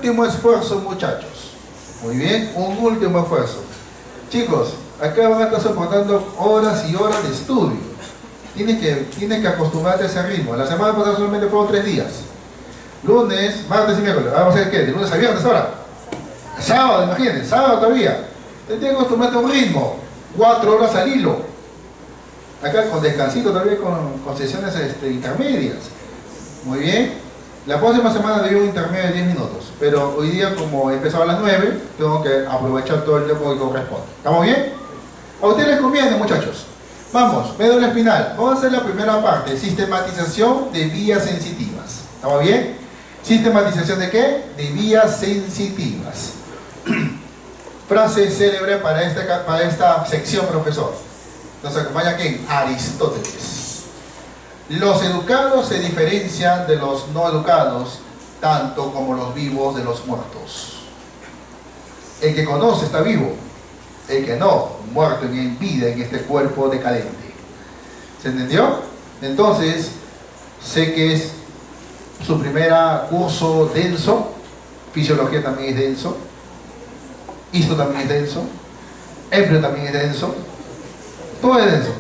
último esfuerzo, muchachos. Muy bien, un último esfuerzo. Chicos, acá van a estar soportando horas y horas de estudio. Tienen que acostumbrarse a ese ritmo. La semana pasada solamente fueron 3 días. Lunes, martes y miércoles. Vamos a ver qué, de lunes a viernes ahora. Sábado, imagínense, sábado todavía. Tienen que acostumbrarse a un ritmo. 4 horas al hilo. Acá con descansito todavía, con sesiones intermedias. Muy bien. La próxima semana debía un intermedio de 10 minutos. Pero hoy día, como he empezado a las 9, tengo que aprovechar todo el tiempo que corresponde. ¿Estamos bien? A ustedes les conviene, muchachos. Vamos, médula espinal. Vamos a hacer la primera parte, sistematización de vías sensitivas. ¿Estamos bien? ¿Sistematización de qué? De vías sensitivas. Frase célebre para esta sección, profesor. Nos acompaña ¿quién? Aristóteles. Los educados se diferencian de los no educados, tanto como los vivos de los muertos. El que conoce está vivo. El que no, muerto en vida en este cuerpo decadente. ¿Se entendió? Entonces, sé que es su primer curso denso. Fisiología también es denso. Histo también es denso. Empleo también es denso. Todo es denso.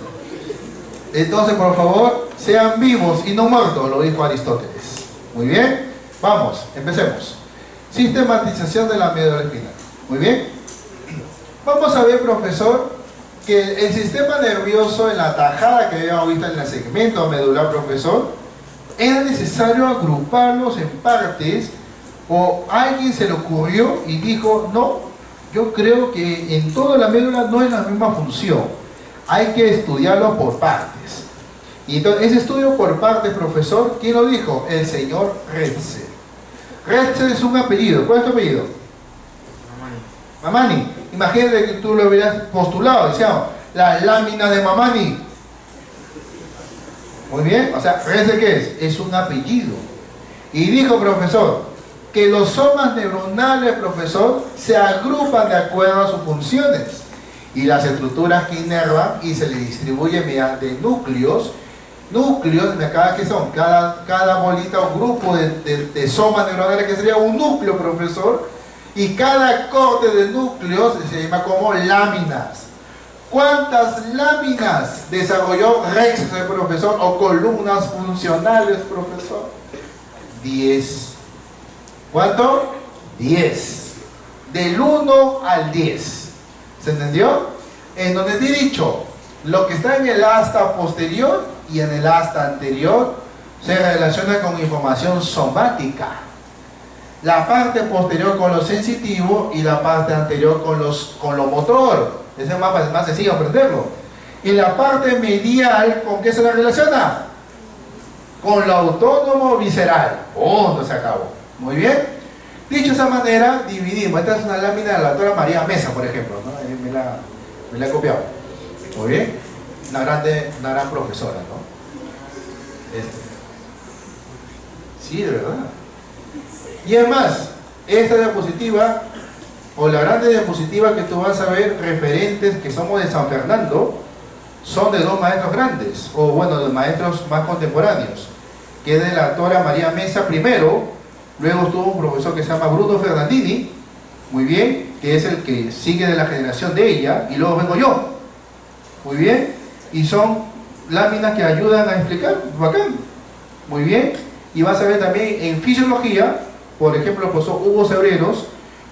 Entonces, por favor, sean vivos y no muertos, lo dijo Aristóteles. Muy bien. Vamos, empecemos. Sistematización de la médula espinal. Muy bien. Vamos a ver, profesor, que el sistema nervioso, en la tajada que habíamos visto en el segmento medular, profesor, era necesario agruparlos en partes, o alguien se le ocurrió y dijo, no, yo creo que en toda la médula no es la misma función, hay que estudiarlo por partes. Y entonces, ese estudio por partes, profesor, ¿quién lo dijo? El señor Retzel. Retzel es un apellido. ¿Cuál es tu apellido? Mamani. Imagínate que tú lo hubieras postulado, decíamos, la lámina de Mamani. Muy bien, o sea, ¿Retzel qué es? Es un apellido. Y dijo, profesor, que los somas neuronales, profesor, se agrupan de acuerdo a sus funciones y las estructuras que inervan y se le distribuyen mediante núcleos. Núcleos, me acaba que son cada bolita o grupo de somas neuronales, que sería un núcleo, profesor. Y cada corte de núcleos se llama como láminas. ¿Cuántas láminas desarrolló Retzel, profesor? O columnas funcionales, profesor. 10. ¿Cuánto? 10. Del 1 al 10. ¿Se entendió? En donde te he dicho, lo que está en el asta posterior y en el asta anterior se relaciona con información somática. La parte posterior con lo sensitivo y la parte anterior con lo motor. Ese mapa es más sencillo aprenderlo. Y la parte medial, ¿con qué se la relaciona? Con lo autónomo visceral. Punto, se acabó. Muy bien. Dicho de esa manera, dividimos. Esta es una lámina de la doctora María Mesa, por ejemplo, ¿no? Me la he copiado. Muy bien. Una gran profesora, ¿no? Sí, de verdad. Y además, esta diapositiva, o la grande diapositiva que tú vas a ver, referentes que somos de San Fernando, son de 2 maestros grandes, o bueno, de maestros más contemporáneos, que es de la doctora María Mesa primero, luego estuvo un profesor que se llama Bruno Fernandini, muy bien, que es el que sigue de la generación de ella, y luego vengo yo, muy bien, y son láminas que ayudan a explicar, bacán, muy bien, y vas a ver también en fisiología. Por ejemplo, el profesor Hugo Cebreros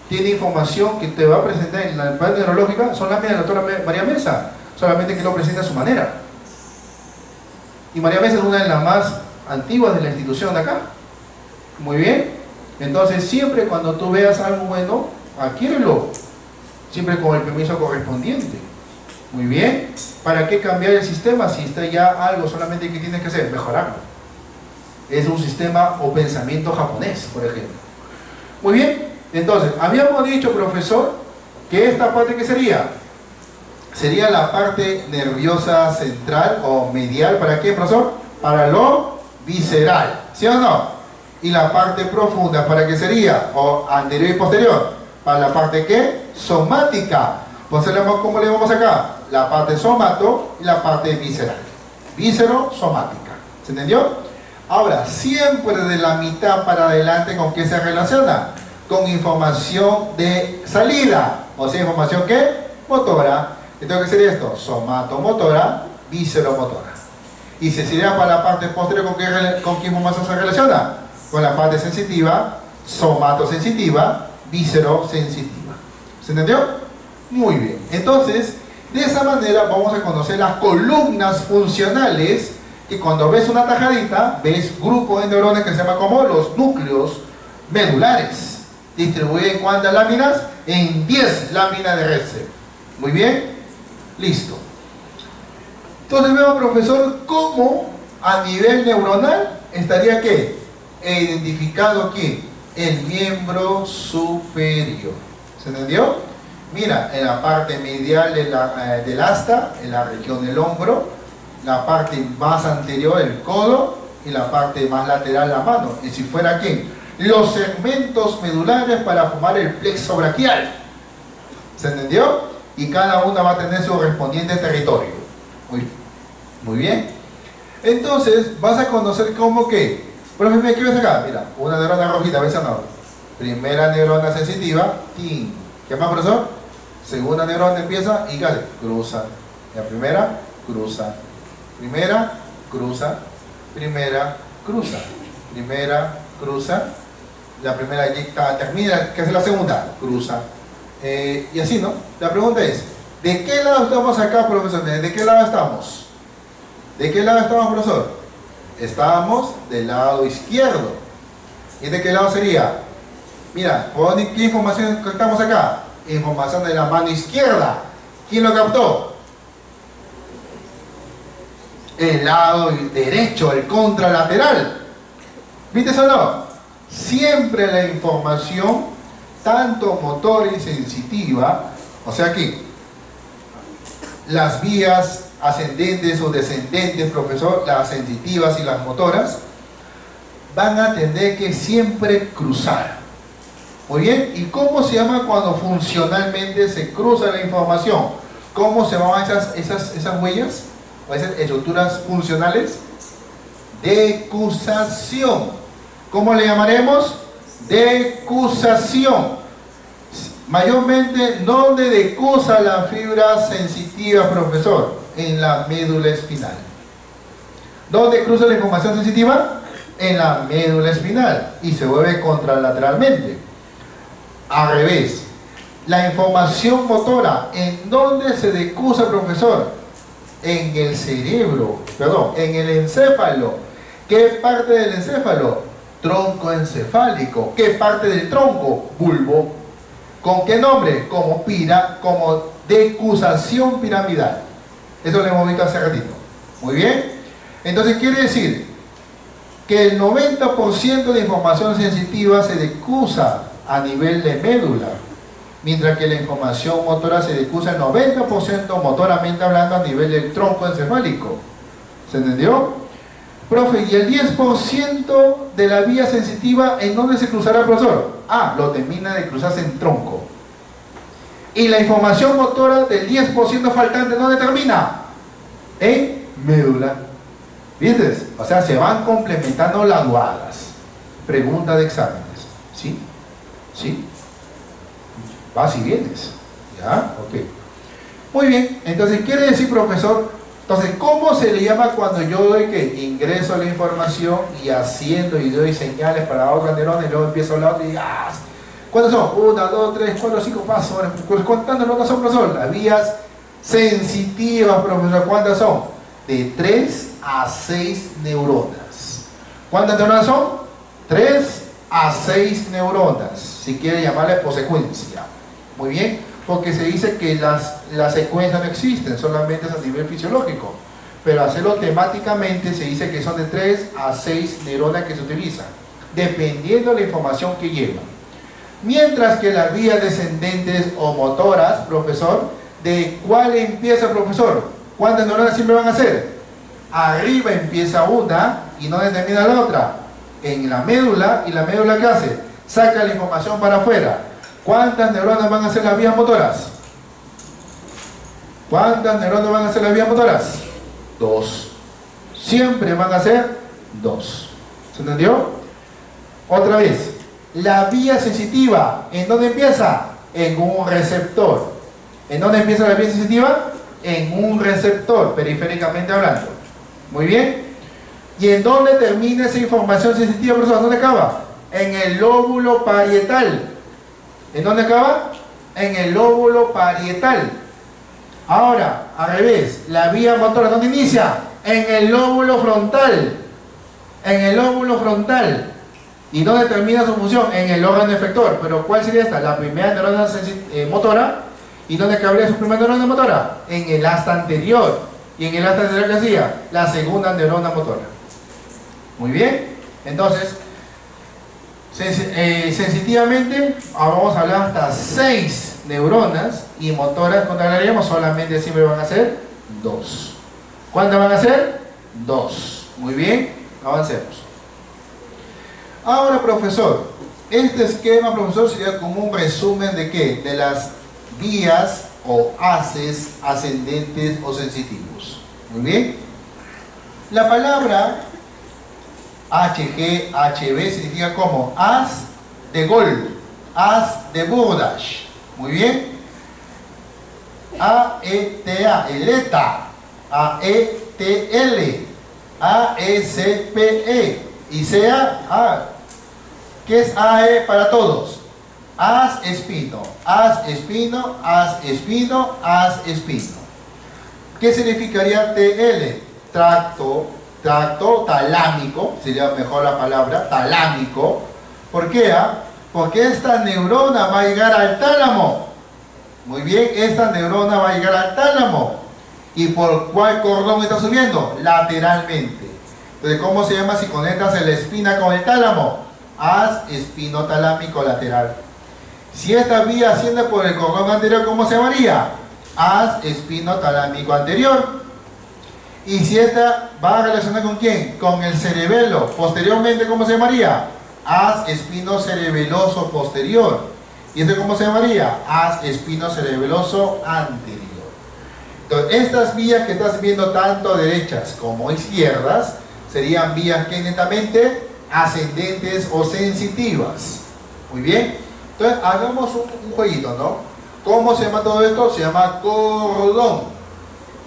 tiene información que te va a presentar en la parte neurológica, son láminas de la doctora María Mesa, solamente que lo presenta a su manera. Y María Mesa es una de las más antiguas de la institución de acá. Muy bien. Entonces, siempre cuando tú veas algo bueno, adquiérelo. Siempre con el permiso correspondiente. Muy bien. ¿Para qué cambiar el sistema si está ya algo solamente que tienes que hacer? Mejorarlo. Es un sistema o pensamiento japonés, por ejemplo. Muy bien, entonces, habíamos dicho, profesor, que esta parte, ¿qué sería? Sería la parte nerviosa central o medial. ¿Para qué, profesor? Para lo visceral, ¿sí o no? Y la parte profunda, ¿para qué sería? O anterior y posterior. Para la parte, ¿qué? Somática. Pues, ¿cómo le vamos acá? La parte somato y la parte visceral. Víscero-somática. ¿Se entendió? Ahora, siempre de la mitad para adelante, ¿con qué se relaciona? con información de salida, o sea, información ¿qué? Motora. Entonces, ¿qué sería esto? Somatomotora, visceromotora. Y si sería para la parte posterior, ¿con qué información se relaciona? Con la parte sensitiva, somatosensitiva, viscerosensitiva. ¿Se entendió? Muy bien. Entonces, de esa manera vamos a conocer las columnas funcionales, que cuando ves una tajadita, ves grupos de neuronas que se llaman como los núcleos medulares. Distribuidos en ¿cuántas láminas? En 10 láminas de Rexel. Muy bien. Listo. Entonces vemos, profesor, cómo a nivel neuronal estaría ¿qué? Identificado aquí el miembro superior. ¿Se entendió? Mira, en la parte medial del asta, en la región del hombro, la parte más anterior el codo y la parte más lateral la mano. Y si fuera aquí, los segmentos medulares para formar el plexo braquial. ¿Se entendió? Y cada una va a tener su correspondiente territorio. Muy bien. Entonces, vas a conocer cómo que, por ejemplo, ¿qué ves acá? Mira, una neurona rojita, ¿ves o no? Primera neurona sensitiva, ¡tin! ¿Qué más, profesor? Segunda neurona empieza y ¿qué? Cruza. La primera, cruza. Primera, cruza. Primera, cruza. Primera, cruza. La primera termina, ¿qué es la segunda? Cruza. Y así, ¿no? La pregunta es, ¿de qué lado estamos acá, profesor? ¿De qué lado estamos? ¿De qué lado estamos, profesor? Estamos del lado izquierdo. ¿Y de qué lado sería? Mira, ¿qué información captamos acá? Información de la mano izquierda. ¿Quién lo captó? El lado derecho, el contralateral. ¿Viste eso o no? Siempre la información, tanto motora y sensitiva, o sea que las vías ascendentes o descendentes, profesor, las sensitivas y las motoras, van a tener que siempre cruzar. Muy bien, ¿y cómo se llama cuando funcionalmente se cruza la información? ¿Cómo se llaman esas huellas? O esas estructuras funcionales. Decusación. ¿Cómo le llamaremos? Decusación. Mayormente, ¿dónde decusa la fibra sensitiva, profesor? En la médula espinal. ¿Dónde cruza la información sensitiva? En la médula espinal. Y se vuelve contralateralmente. Al revés. La información motora, ¿en dónde se decusa, profesor? En el cerebro, perdón, en el encéfalo. ¿Qué parte del encéfalo? Tronco encefálico. ¿Qué parte del tronco? Bulbo. ¿Con qué nombre? Como decusación piramidal. Eso lo hemos visto hace ratito. Muy bien. Entonces quiere decir que el 90% de información sensitiva se decusa a nivel de médula, mientras que la información motora se decusa el 90% motoramente hablando a nivel del tronco encefálico. ¿Se entendió? Profe, ¿y el 10% de la vía sensitiva en dónde se cruzará, profesor? Ah, lo termina de cruzarse en tronco. ¿Y la información motora del 10% faltante dónde termina? En médula. ¿Viste? O sea, se van complementando las guadas. Pregunta de exámenes. ¿Sí? ¿Sí? Vas y vienes. ¿Ya? Ok. Muy bien. Entonces, quiere decir, profesor, entonces, ¿cómo se le llama cuando yo doy que ingreso la información y haciendo y doy señales para otra neurona y luego empiezo a hablar y digo, ¿cuántos son? 1, 2, 3, 4, 5 pasos. ¿Cuántas neuronas son, profesor? Las vías sensitivas, profesor, ¿cuántas son? De 3 a 6 neuronas. ¿Cuántas neuronas son? 3 a 6 neuronas, si quiere llamarle por secuencia. Muy bien, porque se dice que las secuencias no existen, solamente es a nivel fisiológico. Pero hacerlo temáticamente se dice que son de 3 a 6 neuronas que se utilizan, dependiendo de la información que llevan. Mientras que las vías descendentes o motoras, profesor, ¿de cuál empieza, profesor? ¿Cuántas neuronas siempre van a ser? Arriba empieza una y no termina la otra. En la médula, ¿y la médula qué hace? Saca la información para afuera. ¿Cuántas neuronas van a ser las vías motoras? ¿Cuántas neuronas van a ser las vías motoras? 2. Siempre van a ser 2. ¿Se entendió? Otra vez. La vía sensitiva, ¿en dónde empieza? En un receptor. ¿En dónde empieza la vía sensitiva? En un receptor, periféricamente hablando. Muy bien. ¿Y en dónde termina esa información sensitiva, profesor? ¿Dónde acaba? En el lóbulo parietal. ¿En dónde acaba? En el lóbulo parietal. Ahora, al revés, la vía motora, ¿dónde inicia? En el lóbulo frontal. En el lóbulo frontal. ¿Y dónde termina su función? En el órgano efector. ¿Pero cuál sería esta? La primera neurona motora. ¿Y dónde cabría su primera neurona motora? En el asta anterior. ¿Y en el asta anterior qué hacía? La segunda neurona motora. Muy bien. Entonces, sensitivamente, ahora vamos a hablar hasta 6 neuronas, y motoras, ¿cuántas hablaríamos? Solamente siempre van a ser 2. ¿Cuántas van a ser? 2. Muy bien, avancemos. Ahora, profesor, este esquema, profesor, sería como un resumen de ¿qué? De las vías o haces ascendentes o sensitivos. Muy bien. La palabra HG, HB significa como as de gol, as de bordage. Muy bien. AETA, el ETA, AETL, ASPE y sea ¿qué es AE para todos? As espino, as espino, as espino, as espino. ¿Qué significaría TL? Tracto talámico, sería mejor la palabra, talámico. ¿Por qué? Porque esta neurona va a llegar al tálamo. Muy bien, esta neurona va a llegar al tálamo. ¿Y por cuál cordón está subiendo? Lateralmente. Entonces, ¿cómo se llama si conectas la espina con el tálamo? Haz espinotalámico lateral. Si esta vía asciende por el cordón anterior, ¿cómo se llamaría? Haz espinotalámico anterior. Y si esta va a relacionar con ¿quién? Con el cerebelo. Posteriormente, ¿cómo se llamaría? Haz espinocerebeloso posterior. ¿Y esto cómo se llamaría? Haz espinocerebeloso anterior. Entonces, estas vías que estás viendo tanto derechas como izquierdas serían vías que netamente ascendentes o sensitivas. Muy bien. Entonces, hagamos un jueguito, ¿no? ¿Cómo se llama todo esto? Se llama cordón.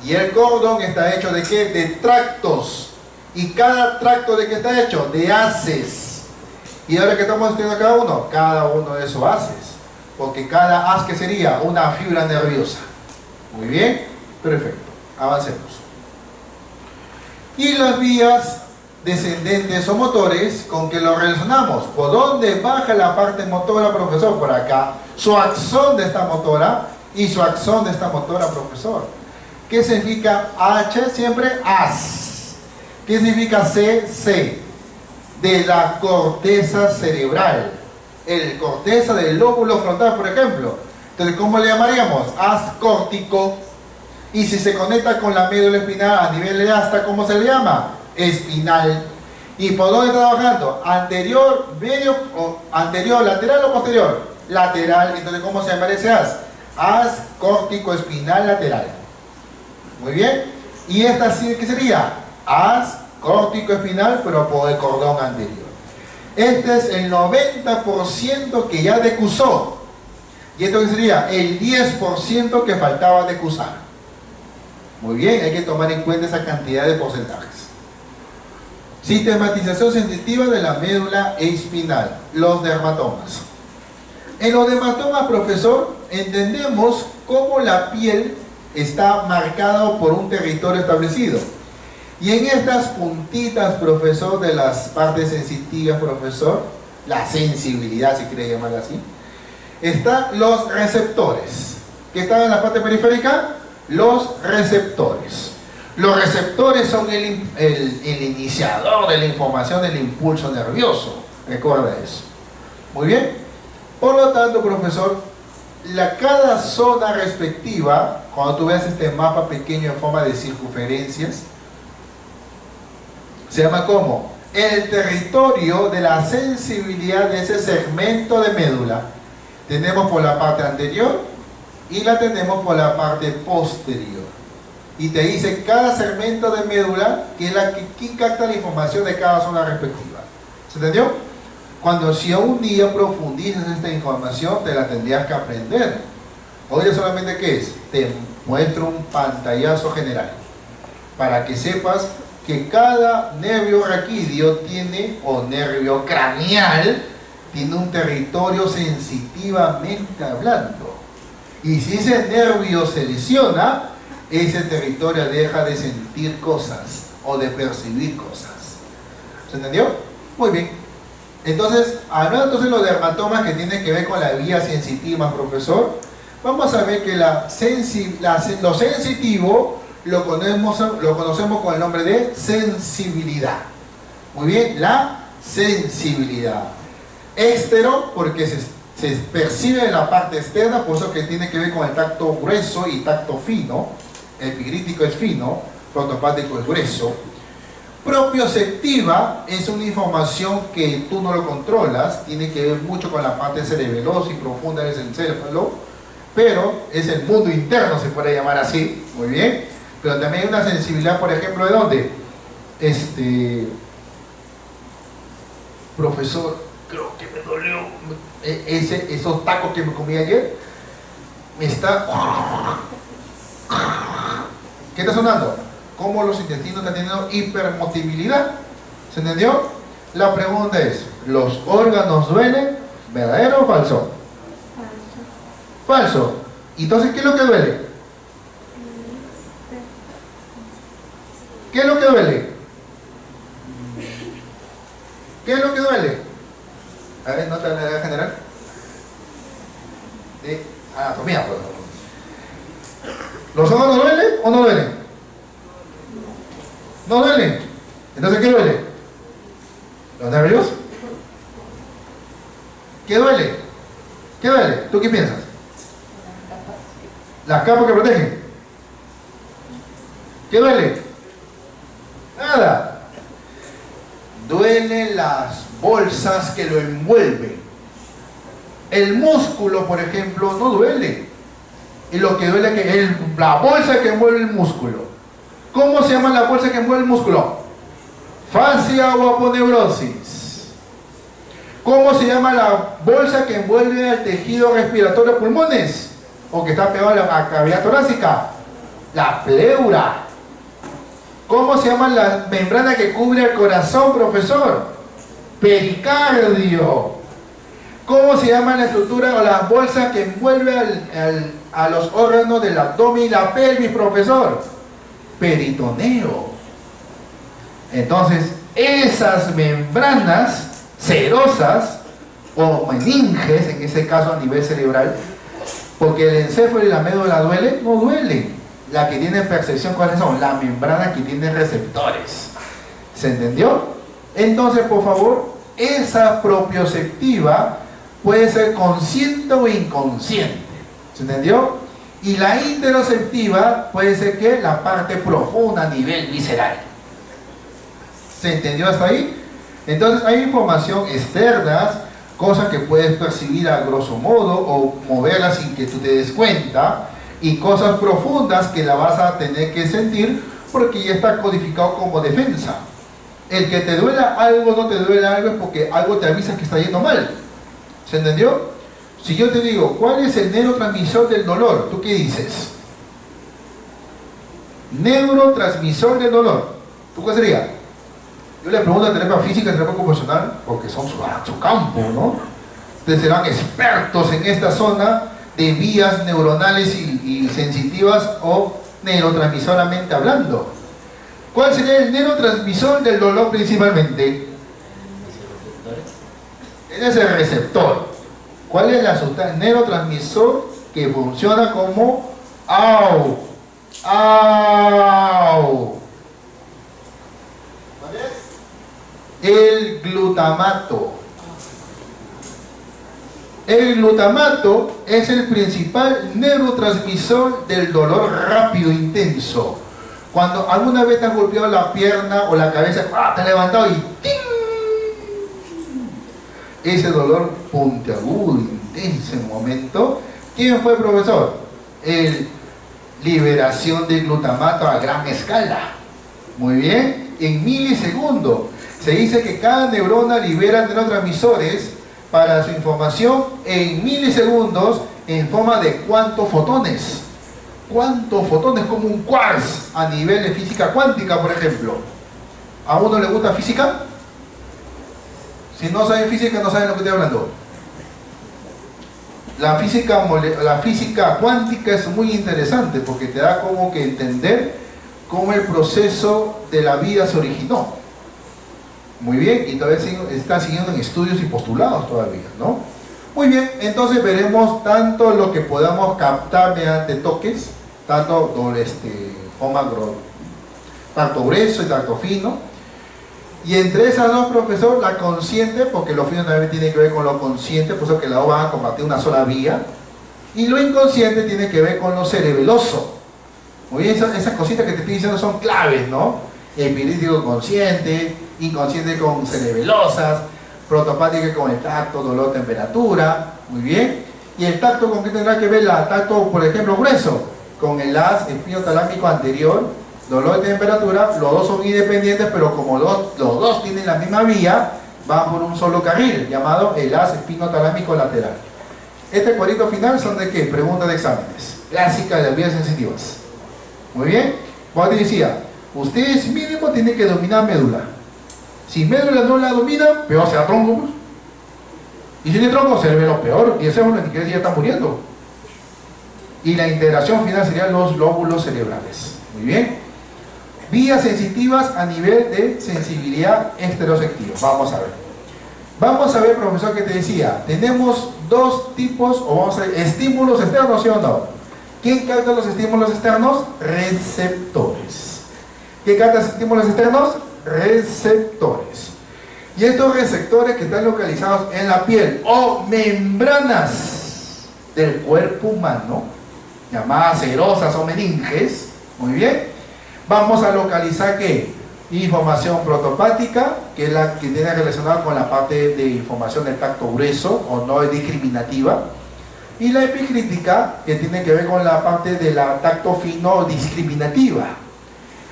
Y el cordón está hecho ¿de qué? De tractos. ¿Y cada tracto de qué está hecho? De haces. ¿Y ahora que estamos estudiando cada uno? Cada uno de esos haces. Porque cada haz que sería una fibra nerviosa. Muy bien. Perfecto. Avancemos. Y las vías descendentes o motores, ¿con qué lo relacionamos? ¿Por dónde baja la parte motora, profesor? Por acá. Su axón de esta motora y su axón de esta motora, profesor. ¿Qué significa H? Siempre as. ¿Qué significa C? C. De la corteza cerebral. El corteza del lóbulo frontal, por ejemplo. Entonces, ¿cómo le llamaríamos? Haz córtico. Y si se conecta con la médula espinal a nivel de asta, ¿cómo se le llama? Espinal. ¿Y por dónde está trabajando? Anterior, medio, o anterior, lateral o posterior. Lateral. Entonces, ¿cómo se llama ese haz? Haz córtico espinal lateral. Muy bien. ¿Y esta sí qué sería? Haz córtico espinal, pero por el cordón anterior. Este es el 90% que ya decusó. ¿Y esto qué sería? El 10% que faltaba decusar. Muy bien, hay que tomar en cuenta esa cantidad de porcentajes. Sistematización sensitiva de la médula espinal, los dermatomas. En los dermatomas, profesor, entendemos cómo la piel está marcado por un territorio establecido. Y en estas puntitas, profesor, de las partes sensitivas, profesor, la sensibilidad, si quiere llamarla así, están los receptores. ¿Qué están en la parte periférica? Los receptores. Los receptores son el iniciador de la información del impulso nervioso. Recuerda eso. Muy bien. Por lo tanto, profesor, cada zona respectiva, cuando tú ves este mapa pequeño en forma de circunferencias, se llama como el territorio de la sensibilidad de ese segmento de médula. Tenemos por la parte anterior y la tenemos por la parte posterior. Y te dice cada segmento de médula que es la que capta la información de cada zona respectiva. ¿Se entendió? Cuando si un día profundizas esta información, te la tendrías que aprender. Hoy solamente ¿qué es? Te muestro un pantallazo general para que sepas que cada nervio raquídeo tiene, o nervio craneal, tiene un territorio sensitivamente hablando. Y si ese nervio se lesiona, ese territorio deja de sentir cosas o de percibir cosas. ¿Se entendió? Muy bien. Entonces, hablando de los dermatomas que tienen que ver con la vía sensitiva, profesor, vamos a ver que lo sensitivo lo conocemos con el nombre de sensibilidad. Muy bien, la sensibilidad. Extero, porque se percibe en la parte externa, por eso que tiene que ver con el tacto grueso y tacto fino. Epigrítico es fino, protopático es grueso. Propioceptiva es una información que tú no lo controlas, tiene que ver mucho con la parte cerebelosa y profunda del encéfalo, pero es el mundo interno, se puede llamar así, muy bien. Pero también hay una sensibilidad, por ejemplo, ¿de dónde? Profesor, creo que me dolió esos tacos que me comí ayer, me está... ¿Qué está sonando? Cómo los intestinos están teniendo hipermotibilidad. ¿Se entendió? La pregunta es, ¿los órganos duelen? ¿Verdadero o falso? Falso. Entonces, ¿qué es lo que duele? ¿Qué es lo que duele? ¿Qué es lo que duele? A ver, nota la idea general de anatomía, por favor. ¿Los órganos duelen o no duelen? No duelen. Entonces, ¿qué duele? ¿Los nervios? ¿Qué duele? ¿Qué duele? ¿Tú qué piensas? Las capas que protegen. ¿Qué duele? Nada. Duelen las bolsas que lo envuelven. El músculo, por ejemplo, no duele. Y lo que duele es que la bolsa que envuelve el músculo. ¿Cómo se llama la bolsa que envuelve el músculo? Fascia o aponeurosis. ¿Cómo se llama la bolsa que envuelve el tejido respiratorio de pulmones? O que está pegado a la cavidad torácica. La pleura. ¿Cómo se llama la membrana que cubre el corazón, profesor? Pericardio. ¿Cómo se llama la estructura o la bolsa que envuelve a los órganos del abdomen y la pelvis, profesor? Peritoneo. Entonces, esas membranas serosas o meninges, en ese caso a nivel cerebral, porque el encéfalo y la médula duelen, no duelen. La que tiene percepción, ¿cuáles son? La membrana que tiene receptores. ¿Se entendió? Entonces, por favor, esa propioceptiva puede ser consciente o inconsciente. ¿Se entendió? Y la interoceptiva puede ser que la parte profunda a nivel visceral. ¿Se entendió hasta ahí? Entonces hay información externas, cosas que puedes percibir a grosso modo o moverlas sin que tú te des cuenta, y cosas profundas que la vas a tener que sentir porque ya está codificado como defensa. El que te duela algo, no te duela algo, es porque algo te avisa que está yendo mal. ¿Se entendió? Si yo te digo, ¿cuál es el neurotransmisor del dolor? ¿Tú qué dices? Neurotransmisor del dolor. ¿Tú cuál sería? Yo le pregunto a terapia física, a terapia ocupacional, porque son su campo, ¿no? Ustedes serán expertos en esta zona de vías neuronales y sensitivas o neurotransmisoramente hablando. ¿Cuál sería el neurotransmisor del dolor principalmente? Es el receptor. ¿Cuál es la sustancia? Neurotransmisor que funciona como AU. AU. ¿Cuál es? El glutamato. El glutamato es el principal neurotransmisor del dolor rápido, intenso. Cuando alguna vez te has golpeado la pierna o la cabeza, te has levantado y ¡ting! Ese dolor puntiagudo, intenso en un momento. ¿Quién fue el profesor? Liberación de glutamato a gran escala. Muy bien, en milisegundos. Se dice que cada neurona libera neurotransmisores para su información en milisegundos en forma de ¿cuántos fotones? ¿Cuántos fotones? Como un quarks a nivel de física cuántica, por ejemplo. ¿A uno le gusta física? Si no saben física, no saben lo que estoy hablando. La física cuántica es muy interesante porque te da como que entender cómo el proceso de la vida se originó. Muy bien, y todavía está siguiendo en estudios y postulados todavía, ¿no? Muy bien, entonces veremos tanto lo que podamos captar mediante toques, tanto tacto grueso y tacto fino. Y entre esas dos, profesor, la consciente, porque lo fino también tiene que ver con lo consciente, por eso que las dos van a compartir una sola vía. Y lo inconsciente tiene que ver con lo cerebeloso. Muy bien, esas cositas que te estoy diciendo son claves, ¿no? Epilíptico consciente, inconsciente con cerebelosas, protopática con el tacto, dolor, temperatura. Muy bien. ¿Y el tacto con qué tendrá que ver? El tacto, por ejemplo, grueso, con el haz espinotalámico anterior. Dolor de temperatura, los dos son independientes, pero como los dos tienen la misma vía, van por un solo carril, llamado el haz espinotalámico lateral. Este cuadrito final son de ¿qué? Preguntas de exámenes, clásica de las vías sensitivas. Muy bien, como te decía, ustedes mínimo tienen que dominar médula. Si médula no la domina, peor sea tronco, pues. Y si tiene tronco, cerebelo peor, y ese es uno que ya está muriendo. Y la integración final serían los lóbulos cerebrales. Muy bien. Vías sensitivas a nivel de sensibilidad estereoceptiva. Vamos a ver, profesor, que te decía, tenemos dos tipos, o vamos a ver, estímulos externos, ¿sí o no? ¿Quién capta los estímulos externos? Receptores. ¿Quién capta los estímulos externos? Receptores. Y estos receptores que están localizados en la piel o membranas del cuerpo humano, llamadas serosas o meninges, muy bien, vamos a localizar ¿qué? Información protopática, que es la que tiene relacionada con la parte de información del tacto grueso o no discriminativa, y la epicrítica, que tiene que ver con la parte del tacto fino o discriminativa.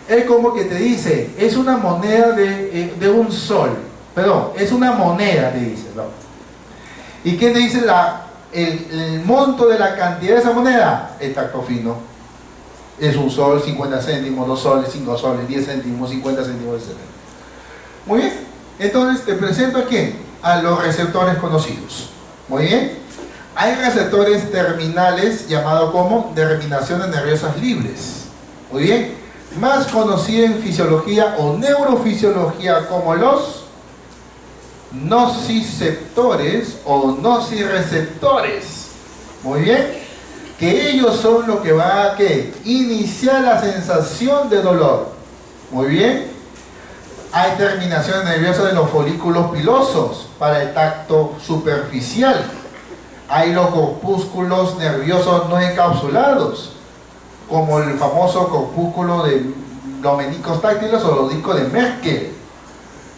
Es como que te dice, es una moneda de un sol, perdón, es una moneda, te dice, ¿no? ¿Y qué te dice el monto de la cantidad de esa moneda? El tacto fino. Es un sol, 50 céntimos, 2 soles, 5 soles, 10 céntimos, 50 céntimos, etc. Muy bien, entonces te presento a quién, a los receptores conocidos. Muy bien, hay receptores terminales llamados como terminaciones nerviosas libres. Muy bien, más conocido en fisiología o neurofisiología como los nociceptores o nocireceptores. Muy bien, que ellos son lo que va a ¿qué? Iniciar la sensación de dolor. Muy bien. Hay terminaciones nerviosas de los folículos pilosos para el tacto superficial. Hay los corpúsculos nerviosos no encapsulados, como el famoso corpúsculo de los meniscos táctiles o los discos de Merkel.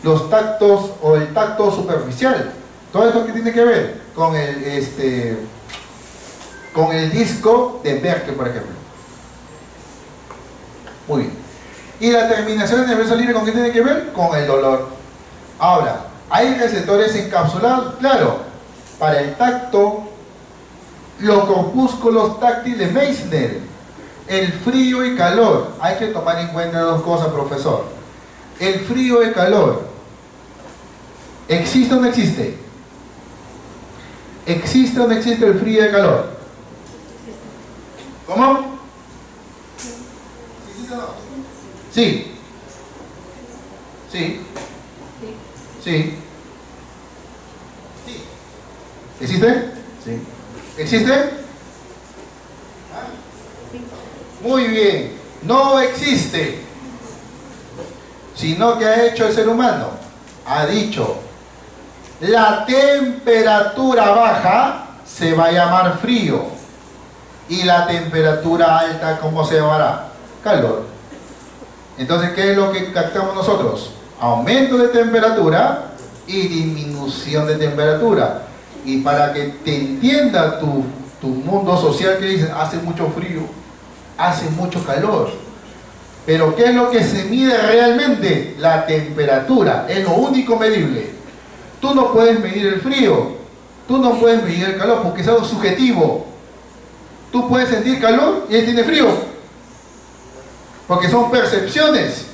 Los tactos o el tacto superficial. Todo esto que tiene que ver con el disco de Merkel, por ejemplo. Muy bien. ¿Y la terminación nerviosa libre con qué tiene que ver? Con el dolor. Ahora, ¿hay receptores encapsulados? Claro. Para el tacto, los corpúsculos táctiles de Meissner, el frío y calor. Hay que tomar en cuenta dos cosas, profesor. El frío y calor, ¿existe o no existe? ¿Existe o no existe el frío y el calor? ¿Cómo? Sí. Sí. Sí. Sí. ¿Existe? Sí. ¿Existe? Muy bien. No existe. Sino que ha hecho el ser humano. Ha dicho, la temperatura baja se va a llamar frío. Y la temperatura alta, ¿cómo se llamará? Calor. Entonces, ¿qué es lo que captamos nosotros? Aumento de temperatura y disminución de temperatura. Y para que te entienda tu mundo social, que dices, hace mucho frío, hace mucho calor. Pero ¿qué es lo que se mide realmente? La temperatura, es lo único medible. Tú no puedes medir el frío, tú no puedes medir el calor, porque es algo subjetivo. Tú puedes sentir calor y él tiene frío, porque son percepciones.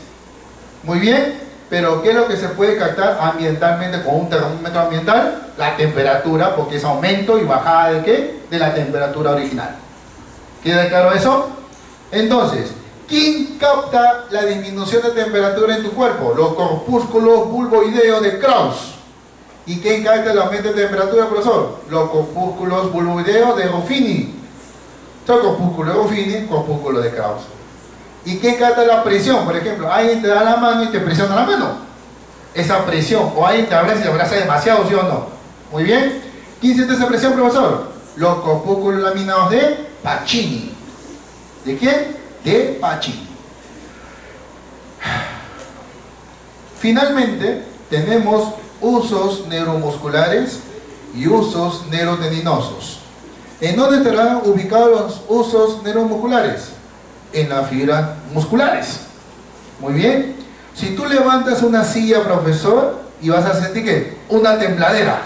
Muy bien, pero ¿qué es lo que se puede captar ambientalmente con un termómetro ambiental? La temperatura, porque es aumento y bajada ¿de qué? De la temperatura original. ¿Queda claro eso? Entonces, ¿quién capta la disminución de temperatura en tu cuerpo? Los corpúsculos bulboideos de Krauss. ¿Y quién capta el aumento de temperatura, profesor? Los corpúsculos bulboideos de Ruffini. Son corpúsculos de Ruffini, corpúsculos de Krauss. ¿Y quién capta la presión? Por ejemplo, alguien te da la mano y te presiona la mano. Esa presión. O alguien te abraza y te abraza demasiado, ¿sí o no? Muy bien. ¿Quién siente esa presión, profesor? Los corpúsculos laminados de Pacini. ¿De quién? De Pacini. Finalmente, tenemos usos neuromusculares y usos neurotendinosos. ¿En dónde estarán ubicados los usos neuromusculares? En las fibras musculares. Muy bien. Si tú levantas una silla, profesor, y vas a sentir ¿qué? Una tembladera.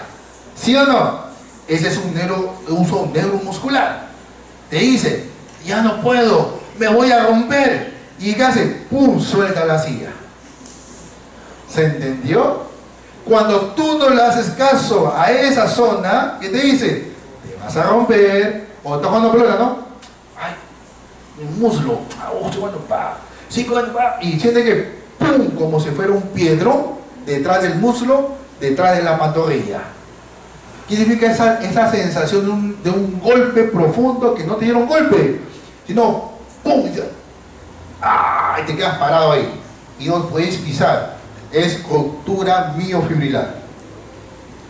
¿Sí o no? Ese es un uso neuromuscular. Te dice, ya no puedo, me voy a romper. ¿Y qué hace? ¡Pum! Suelta la silla. ¿Se entendió? Cuando tú no le haces caso a esa zona, ¿qué te dice? Te vas a romper, o estás jugando pelota, ¿no? ¡Ay! Un muslo, y siente que ¡pum! Como si fuera un piedrón detrás del muslo, detrás de la pantorrilla. ¿Qué significa esa sensación de un golpe profundo que no te dieron golpe, sino ¡pum! Y te quedas parado ahí y no puedes pisar? Es ruptura miofibrilar.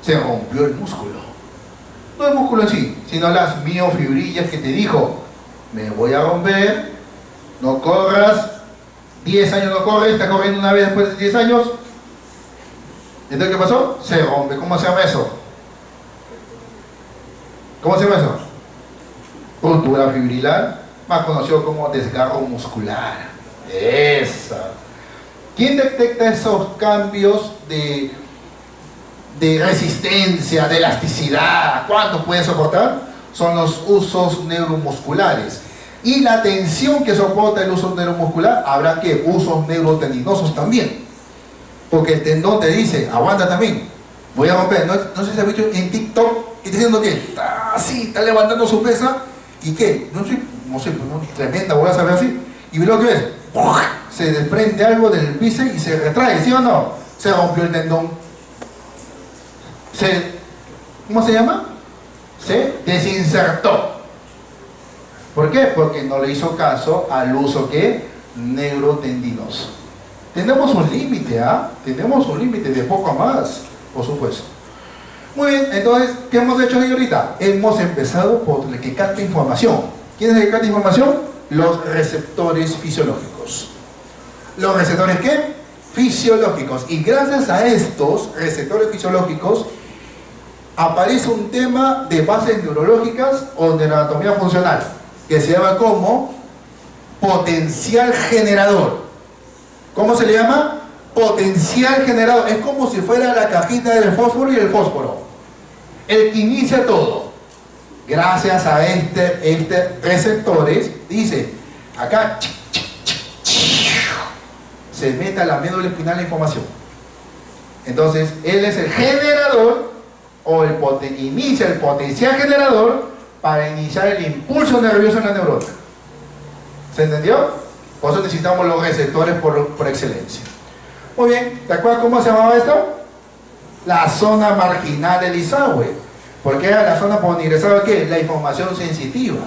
Se rompió el músculo. No el músculo en sí, sino las miofibrillas que te dijo: me voy a romper, no corras, 10 años no corres, estás corriendo una vez después de 10 años. Entonces, ¿qué pasó? Se rompe. ¿Cómo se llama eso? ¿Cómo se llama eso? Ruptura fibrilar, más conocido como desgarro muscular. Esa. ¿Quién detecta esos cambios de resistencia, de elasticidad? ¿Cuánto puede soportar? Son los usos neuromusculares. Y la tensión que soporta el uso neuromuscular, habrá que usos neurotendinosos también. Porque el tendón te dice, aguanta también, voy a romper. No sé si has visto en TikTok que está diciendo que está así, está levantando su pesa y que, no sé, tremenda, voy a saber así. Y lo que ves, se desprende algo del bíceps y se retrae, ¿sí o no? Se rompió el tendón. ¿Cómo se llama? Se desinsertó. ¿Por qué? Porque no le hizo caso al uso que neurotendinoso. Tenemos un límite, ¿ah? Tenemos un límite de poco a más, por supuesto. Muy bien, entonces, ¿qué hemos hecho ahí ahorita? Hemos empezado por el que capta información. ¿Quién es el que capta información? Los receptores fisiológicos. ¿Los receptores qué? Fisiológicos. Y gracias a estos receptores fisiológicos aparece un tema de bases neurológicas o de anatomía funcional que se llama como potencial generador. ¿Cómo se le llama? Potencial generador. Es como si fuera la cajita del fósforo y el fósforo, el que inicia todo. Gracias a receptores, dice acá, se mete a la médula espinal la información. Entonces él es el generador, o inicia el potencial generador para iniciar el impulso nervioso en la neurona. ¿Se entendió? Por eso necesitamos los receptores por excelencia. Muy bien, ¿te acuerdas cómo se llamaba esto? La zona marginal del Isagüe, porque era la zona por donde ingresaba ¿qué? La información sensitiva.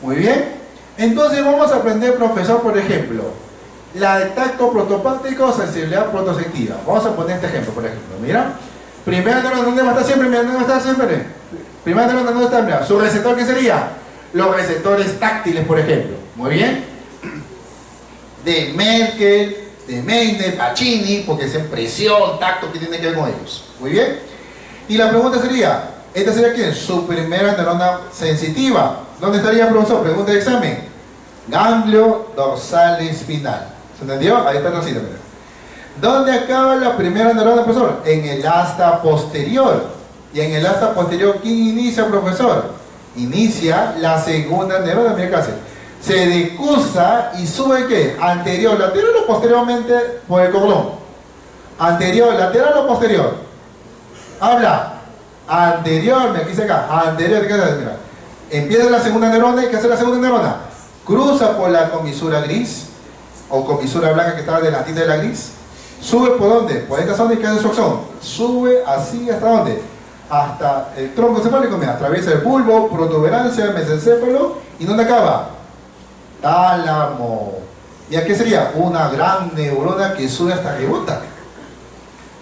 Muy bien, entonces vamos a aprender, profesor, por ejemplo, la de tacto protopático o sensibilidad protosensitiva. Vamos a poner este ejemplo, por ejemplo, mira. Primera neurona, ¿dónde va a estar siempre? Mira, ¿dónde va a estar siempre? Primera neurona, ¿dónde está? Mira, ¿su receptor qué sería? Los receptores táctiles, por ejemplo. Muy bien. De Merkel, de Meine, Pacini, porque es en presión, tacto, que tiene que ver con ellos. Muy bien. Y la pregunta sería, ¿esta sería quién? Su primera neurona sensitiva. ¿Dónde estaría, profesor? Pregunta de examen. Ganglio dorsal espinal. ¿Se entendió? Ahí está la cita. ¿Dónde acaba la primera neurona, profesor? En el asta posterior. Y en el asta posterior, ¿quién inicia, profesor? Inicia la segunda neurona. Mira qué hace. Se decusa y sube, ¿qué? Anterior, lateral o posteriormente por el cordón. Anterior, lateral o posterior. Habla. Anterior, me dice acá. Anterior, mira. Empieza la segunda neurona. ¿Y qué hace la segunda neurona? Cruza por la comisura gris o comisura blanca que está delantita de la gris. Sube por dónde? Por esta zona y que hace su axón. Sube así hasta dónde? Hasta el tronco encefálico. Mira, atraviesa el bulbo, protuberancia, mesencéfalo. ¿Y dónde acaba? Tálamo. ¿Y a qué sería? Una gran neurona que sube hasta arriba.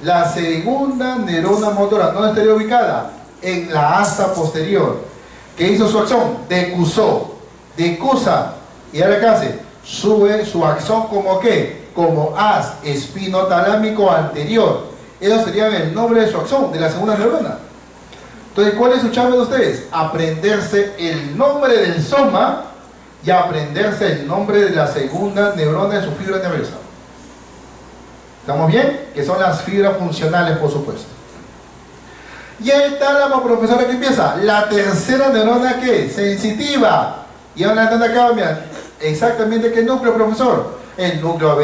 La segunda neurona motora, ¿dónde estaría ubicada? En la asta posterior. ¿Qué hizo su axón? Decusó. Decusa. ¿Y ahora qué hace? Sube su axón como ¿qué? Como haz espinotalámico anterior. Eso sería el nombre de su axón, de la segunda neurona. Entonces, ¿cuál es su chamba de ustedes? Aprenderse el nombre del soma y aprenderse el nombre de la segunda neurona de su fibra nerviosa. ¿Estamos bien? Que son las fibras funcionales, por supuesto. Y el tálamo, profesora, ¿qué empieza? La tercera neurona, ¿qué? Sensitiva. ¿Y ahora dónde acaba? Mira, exactamente qué núcleo, profesor. El núcleo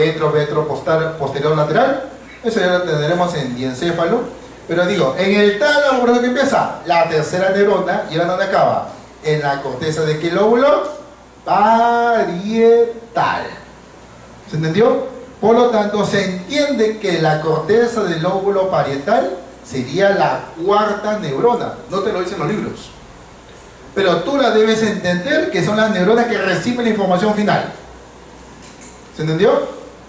posterior lateral. Eso ya lo tendremos en diencéfalo. Pero digo, en el tálamo, profesor, ¿qué empieza? La tercera neurona. ¿Y ahora dónde acaba? En la corteza de qué lóbulo? Parietal. ¿Se entendió? Por lo tanto, se entiende que la corteza del lóbulo parietal sería la cuarta neurona. No te lo dicen los libros. Pero tú la debes entender que son las neuronas que reciben la información final. ¿Se entendió?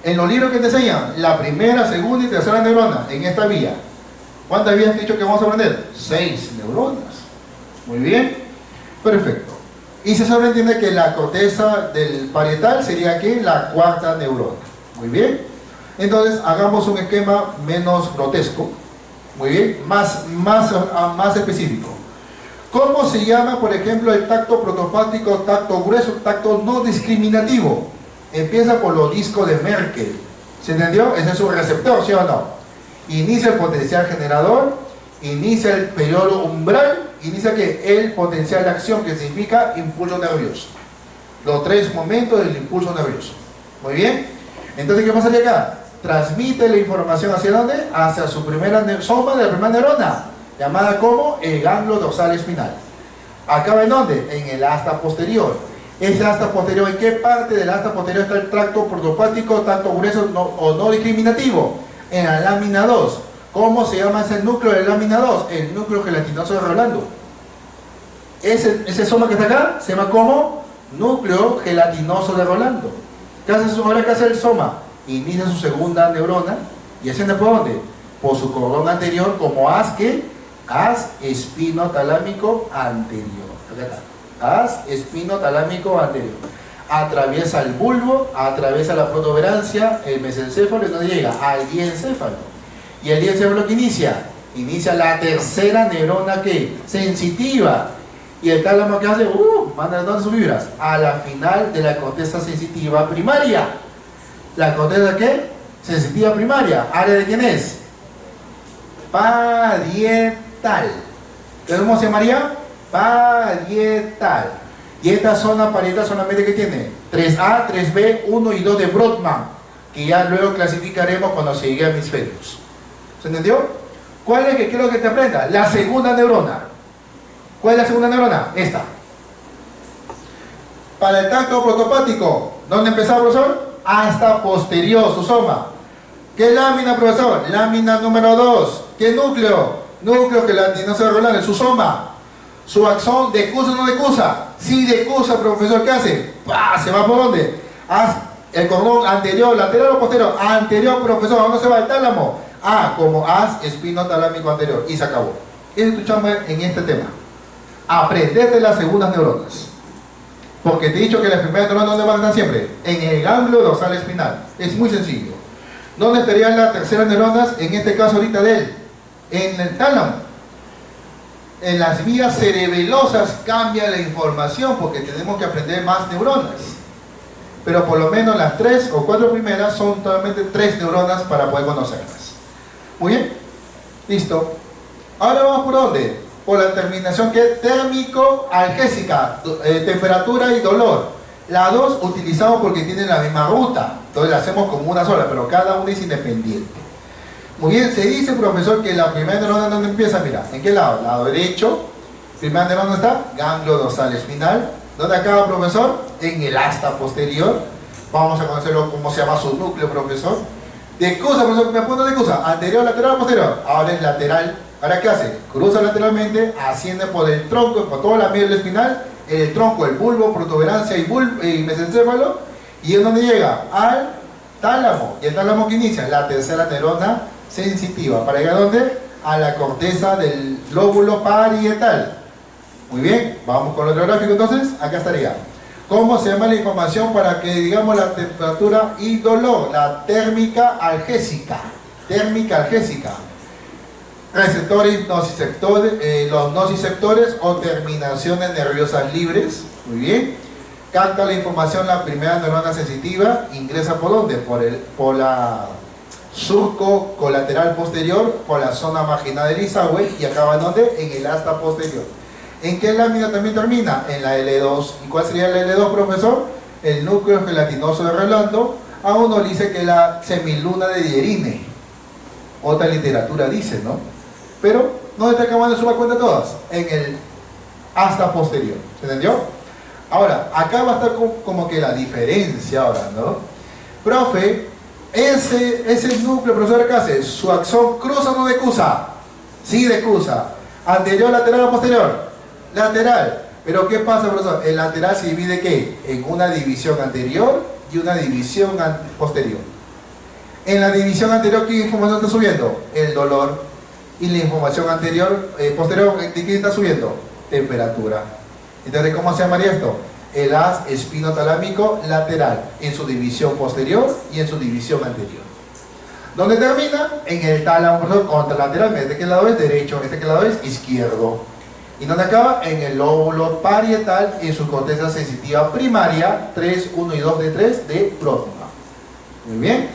En los libros que te enseñan, la primera, segunda y tercera neurona en esta vía. ¿Cuántas vías he dicho que vamos a aprender? 6 neuronas. Muy bien. Perfecto. Y se sobreentiende que la corteza del parietal sería aquí la cuarta neurona. Muy bien. Entonces, hagamos un esquema menos grotesco. Muy bien. Más específico. ¿Cómo se llama, por ejemplo, el tacto protopático, tacto grueso, tacto no discriminativo? Empieza por los discos de Merkel. ¿Se entendió? Ese es su receptor, ¿sí o no? Inicia el potencial generador, inicia el periodo umbral, inicia que el potencial de acción, que significa impulso nervioso. Los 3 momentos del impulso nervioso. Muy bien. Entonces, ¿qué pasaría acá? Transmite la información ¿hacia dónde? Hacia su primera soma de la primera neurona, llamada como el ganglio dorsal espinal. ¿Acaba en dónde? En el asta posterior. Ese asta posterior, ¿en qué parte del asta posterior está el tracto protopático, tacto grueso o no discriminativo? En la lámina 2. ¿Cómo se llama ese núcleo de lámina 2? El núcleo gelatinoso de Rolando. Ese soma que está acá se llama como núcleo gelatinoso de Rolando. ¿Qué hace ahora? ¿Qué hace el soma? Inicia su segunda neurona y asciende por dónde? Por su cordón anterior como haz espinotalámico anterior. Acá está. Haz espinotalámico anterior. Atraviesa el bulbo, atraviesa la protuberancia, el mesencéfalo y no llega al diencéfalo. ¿Y el diencéfalo que inicia? Inicia la tercera neurona que sensitiva. ¿Y el tálamo que hace? Manda ¿dónde sus fibras? A la final de la corteza sensitiva primaria. ¿La corteza qué? Sensitiva primaria. ¿Área de quién es? Parietal. ¿Cómo se llamaría? Parietal. Y esta zona parietal solamente que tiene 3A, 3B, 1 y 2 de Brodmann, que ya luego clasificaremos cuando se llegue a hemisferios. ¿Se entendió? ¿Cuál es que quiero que te aprenda? La segunda neurona. ¿Cuál es la segunda neurona? Esta. Para el tacto protopático, ¿dónde empezaba, profesor? Hasta posterior, su soma. ¿Qué lámina, profesor? Lámina número 2. ¿Qué núcleo? Núcleo gelatinoso de Rolando, su soma. Su axón, ¿decusa o no decusa? Sí, decusa, profesor, ¿qué hace? ¡Pah! ¿Se va por dónde? Haz el cordón anterior, lateral o posterior. Anterior, profesor, ¿a dónde se va el tálamo? Como haz espinotalámico anterior. Y se acabó. Ese es tu chamba en este tema. Aprender de las segundas neuronas. Porque te he dicho que las primeras neuronas, ¿dónde van a estar siempre? En el ganglio dorsal espinal. Es muy sencillo. ¿Dónde estarían las terceras neuronas? En este caso ahorita de él. En el tálamo. En las vías cerebelosas cambia la información porque tenemos que aprender más neuronas. pero por lo menos las 3 o 4 primeras son totalmente 3 neuronas para poder conocerlas. Muy bien, listo. Ahora vamos por dónde, por la terminación que es térmico-algésica, temperatura y dolor. La 2 utilizamos porque tienen la misma ruta, entonces la hacemos como una sola, pero cada una es independiente. Muy bien, se dice, profesor, que la primera neurona, ¿dónde empieza? Mira, ¿en qué lado? Lado derecho. Primera neurona está, ganglio dorsal espinal. ¿Dónde acaba, profesor? En el asta posterior. Vamos a conocerlo, cómo se llama su núcleo, profesor. Decusa, profesor, ¿me apunto decusa? Anterior, lateral o posterior. Ahora es lateral. ¿Ahora qué hace? Cruza lateralmente, asciende por el tronco, por toda la médula espinal, el tronco, el bulbo, protuberancia y mesencéfalo. ¿Y en dónde llega? Al tálamo. ¿Y el tálamo que inicia? La tercera neurona sensitiva. ¿Para llegar a dónde? A la corteza del lóbulo parietal. Muy bien, vamos con el otro gráfico entonces. Acá estaría. ¿Cómo se llama la información para que digamos la temperatura y dolor? La térmica algésica. Térmica algésica. Receptores, nociceptores, los nociceptores o terminaciones nerviosas libres. Muy bien. Capta la información la primera neurona sensitiva. Ingresa por ¿dónde? Por la surco colateral posterior, por la zona marginal del Isahue y acaba ¿en dónde? En el asta posterior. ¿En qué lámina también termina? En la L2. ¿Y cuál sería la L2, profesor? El núcleo gelatinoso de Rolando. A uno dice que la semiluna de Dierine. Otra literatura dice, ¿no? Pero, ¿dónde está acabando de sumar cuenta todas? En el asta posterior. ¿Se entendió? Ahora, acá va a estar como que la diferencia ahora, ¿no? Profe, ese núcleo, profesor, ¿qué hace? ¿Su axón cruza o no decusa? Sí, decusa. ¿Anterior, lateral o posterior? Lateral. Pero ¿qué pasa, profesor? El lateral se divide ¿qué? En una división anterior y una división posterior. En la división anterior, ¿qué información está subiendo? El dolor. Y la información posterior, ¿de qué está subiendo? Temperatura. Entonces, ¿cómo se llamaría esto? El haz espinotalámico lateral, en su división posterior y en su división anterior. ¿Dónde termina? En el tálamo, contralateralmente. ¿Qué lado es? Derecho. ¿Este qué lado es? Izquierdo. ¿Y dónde acaba? En el lóbulo parietal, en su corteza sensitiva primaria, 3, 1 y 2 de 3 de próxima. Muy bien.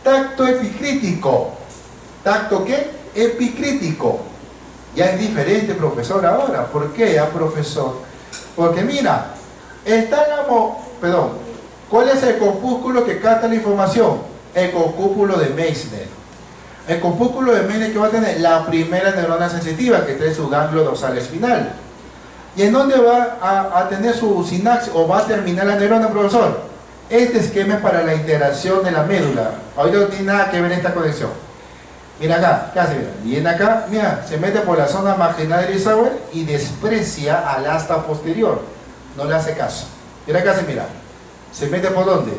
Tacto epicrítico. ¿Tacto qué? Epicrítico. Ya es diferente, profesor, ahora. ¿Por qué, profesor? Porque mira, el tálamo, perdón, ¿cuál es el corpúsculo que capta la información? El corpúsculo de Meissner. El corpúsculo de Meissner que va a tener la primera neurona sensitiva que trae su ganglio dorsal espinal. ¿Y en dónde va a tener su sinapsis o va a terminar la neurona, profesor? Este esquema es para la integración de la médula. Ahorita no tiene nada que ver esta conexión. Mira acá, ¿qué hace? Mira, viene acá, mira, se mete por la zona marginal del Isahue y desprecia al asta posterior. No le hace caso. Mira acá, mira. ¿Se mete por dónde?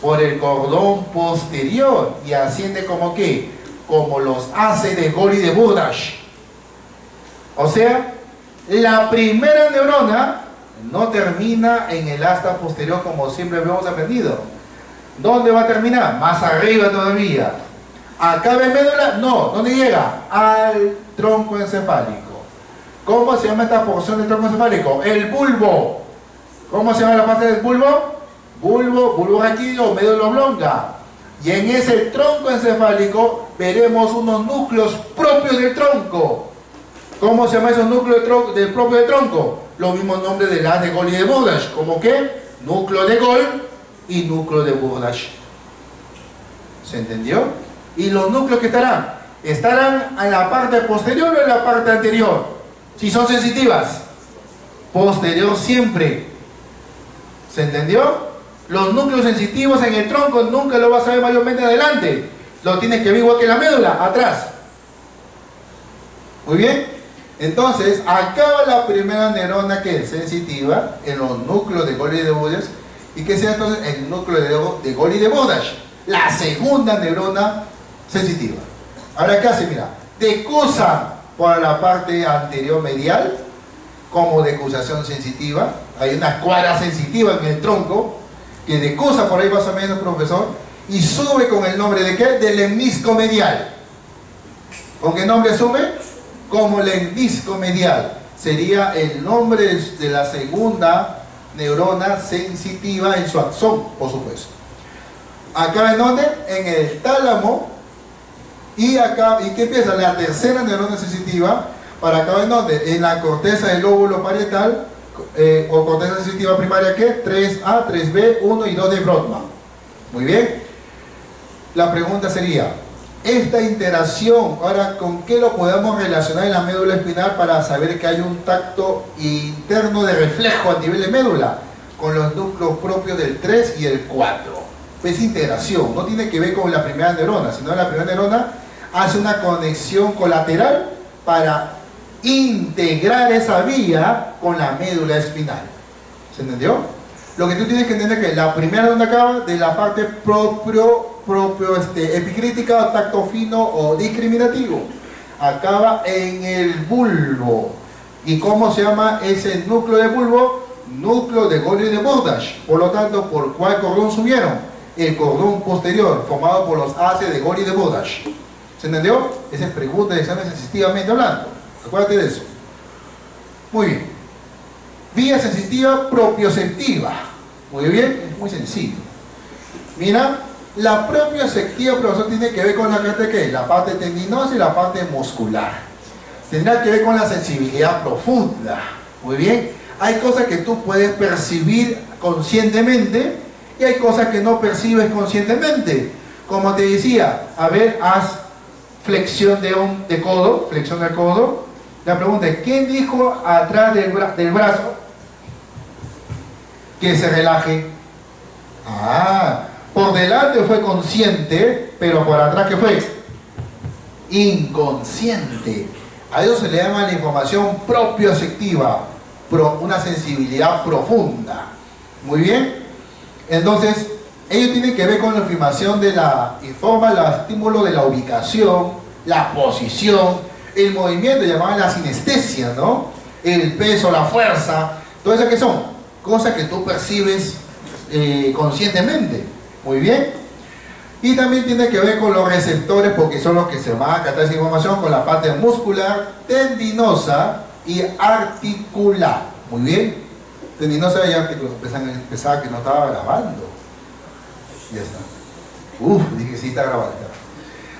Por el cordón posterior y asciende como ¿qué? Como los haces de Gori de Burdash. O sea, la primera neurona no termina en el asta posterior como siempre hemos aprendido. ¿Dónde va a terminar? Más arriba todavía. ¿Acaba en médula? No. ¿Dónde llega? Al tronco encefálico. ¿Cómo se llama esta porción del tronco encefálico? El bulbo. ¿Cómo se llama la parte del bulbo? Bulbo raquídeo o médula oblonga. Y en ese tronco encefálico veremos unos núcleos propios del tronco. ¿Cómo se llama esos núcleos del propio del tronco? Los mismos nombres de las de Gol y de Burdash. ¿Cómo qué? Núcleo de Gol y núcleo de Burdash. ¿Se entendió? ¿Y los núcleos que estarán? ¿Estarán en la parte posterior o en la parte anterior? Si son sensitivas. Posterior siempre. ¿Se entendió? Los núcleos sensitivos en el tronco nunca lo vas a ver mayormente adelante. Lo tienes que ver igual que la médula, atrás. Muy bien. Entonces, acaba la primera neurona que es sensitiva en los núcleos de Gol y de Burdash. ¿Y qué sea entonces el núcleo de Gol y de Burdash? La segunda neurona sensitiva. Ahora, ¿qué hace? Mira, decusa por la parte anterior medial como decusación sensitiva. Hay una cuadra sensitiva en el tronco que decusa por ahí más o menos, profesor, y sube con el nombre de ¿qué? Del lemnisco medial. ¿Con qué nombre sube? Como lemnisco medial. Sería el nombre de la segunda neurona sensitiva en su axón, por supuesto. Acá en donde, en el tálamo, y acá, ¿y qué empieza? La tercera neurona sensitiva, para acá en donde, en la corteza del lóbulo parietal, o corteza sensitiva primaria, ¿qué? 3A, 3B, 1 y 2 de Brodmann. Muy bien. La pregunta sería, esta interacción, ahora, ¿con qué lo podemos relacionar en la médula espinal para saber que hay un tacto interno de reflejo a nivel de médula? Con los núcleos propios del 3 y el 4. Es integración, no tiene que ver con la primera neurona, sino la primera neurona hace una conexión colateral para integrar esa vía con la médula espinal. ¿Se entendió? Lo que tú tienes que entender es que la primera neurona acaba de la parte propio epicrítica, tacto fino o discriminativo. Acaba en el bulbo. ¿Y cómo se llama ese núcleo de bulbo? Núcleo de Golgi de Burdach. Por lo tanto, ¿por cuál cordón subieron? El cordón posterior, formado por los haces de Golgi de Burdach. ¿Se entendió? Esa es pregunta de examen sensitivamente hablando. Acuérdate de eso. Muy bien. Vía sensitiva propioceptiva. Muy bien, es muy sencillo. Mira, la propioceptiva, profesor, tiene que ver con la parte que la parte tendinosa y la parte muscular. Tendrá que ver con la sensibilidad profunda. Muy bien. Hay cosas que tú puedes percibir conscientemente y hay cosas que no percibes conscientemente. Como te decía, a ver, haz flexión de codo, flexión del codo. La pregunta es, ¿quién dijo atrás del brazo que se relaje? Por delante fue consciente, pero por atrás, ¿qué fue? Inconsciente. A eso se le llama la información propioceptiva, una sensibilidad profunda. Muy bien. Entonces, ello tiene que ver con la información de informa el estímulo de la ubicación, la posición, el movimiento, llamaban la sinestesia, ¿no? El peso, la fuerza, todo eso que son cosas que tú percibes conscientemente. Muy bien. Y también tiene que ver con los receptores, porque son los que se van a captar esa información con la parte muscular, tendinosa y articular. Muy bien. Tendinosa y articular. Pensaba que no estaba grabando. Ya está. Dije sí está grabando.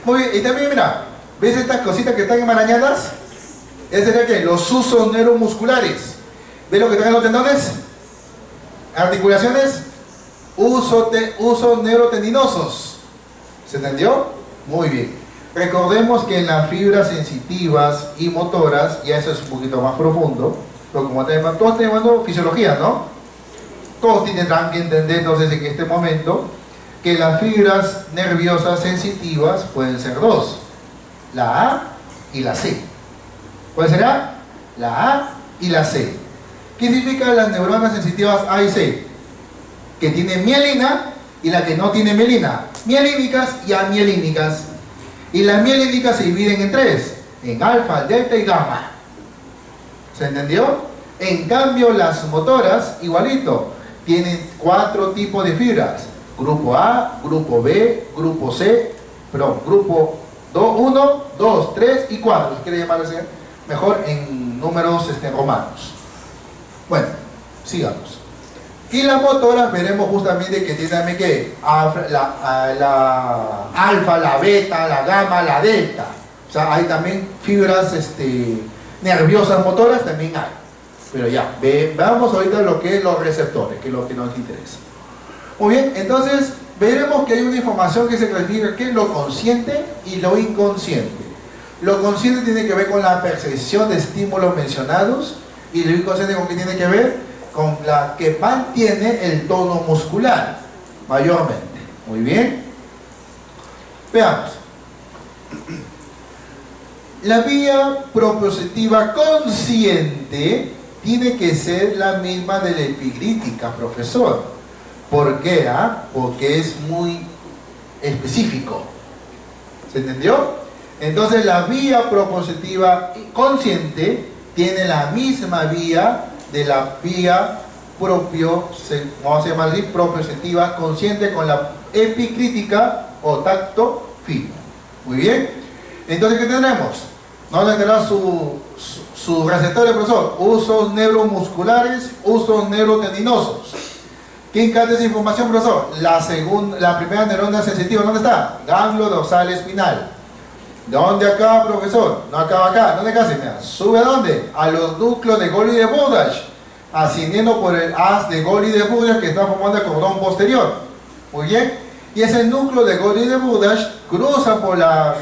Muy bien. Y también mira, ¿ves estas cositas que están enmarañadas? Es decir, que los usos neuromusculares. ¿Ves lo que están en los tendones? Articulaciones. Usos neurotendinosos. ¿Se entendió? Muy bien. Recordemos que en las fibras sensitivas y motoras, ya eso es un poquito más profundo, pero como todos tenemos fisiología, ¿no? Todos tendrán que entender entonces en este momento que las fibras nerviosas sensitivas pueden ser dos, la A y la C. ¿Cuál será? La A y la C. ¿Qué significan las neuronas sensitivas A y C? Que tienen mielina y la que no tiene mielina. Mielínicas y amielínicas. Y las mielínicas se dividen en tres, en alfa, delta y gamma. ¿Se entendió? En cambio las motoras, igualito, tienen 4 tipos de fibras. Grupo A, grupo B, grupo C, perdón, grupo 1, 2, 3 y 4. Si quiere llamarlo así, mejor en números romanos. Bueno, sigamos. Y las motoras veremos justamente que tienen también que la alfa, la beta, la gamma, la delta. O sea, hay también fibras nerviosas motoras, también hay. Pero ya, veamos ahorita lo que es los receptores, que es lo que nos interesa. Muy bien, entonces veremos que hay una información que se clasifica que es lo consciente y lo inconsciente. Lo consciente tiene que ver con la percepción de estímulos mencionados y lo inconsciente con qué tiene que ver con la que mantiene el tono muscular, mayormente. Muy bien. Veamos. La vía propioceptiva consciente tiene que ser la misma de la epigrítica, profesor. ¿Por qué? Porque es muy específico. ¿Se entendió? Entonces la vía propioceptiva consciente tiene la misma vía de la vía vamos a llamarla así, propioceptiva consciente con la epicrítica o tacto fino. Muy bien. Entonces, ¿qué tenemos? ¿No le tendrá su receptor, profesor? Usos neuromusculares, usos neurotendinosos. ¿Quién capta esa información, profesor? La primera neurona sensitiva, ¿dónde está? Ganglio dorsal espinal. ¿Dónde acaba, profesor? No acaba acá. ¿Dónde acaba? Mira, ¿sube a dónde? A los núcleos de Golgi de Burdach, ascendiendo por el haz de Golgi de Burdach que está formando el cordón posterior. Muy bien. Y ese núcleo de Golgi de Burdach cruza por la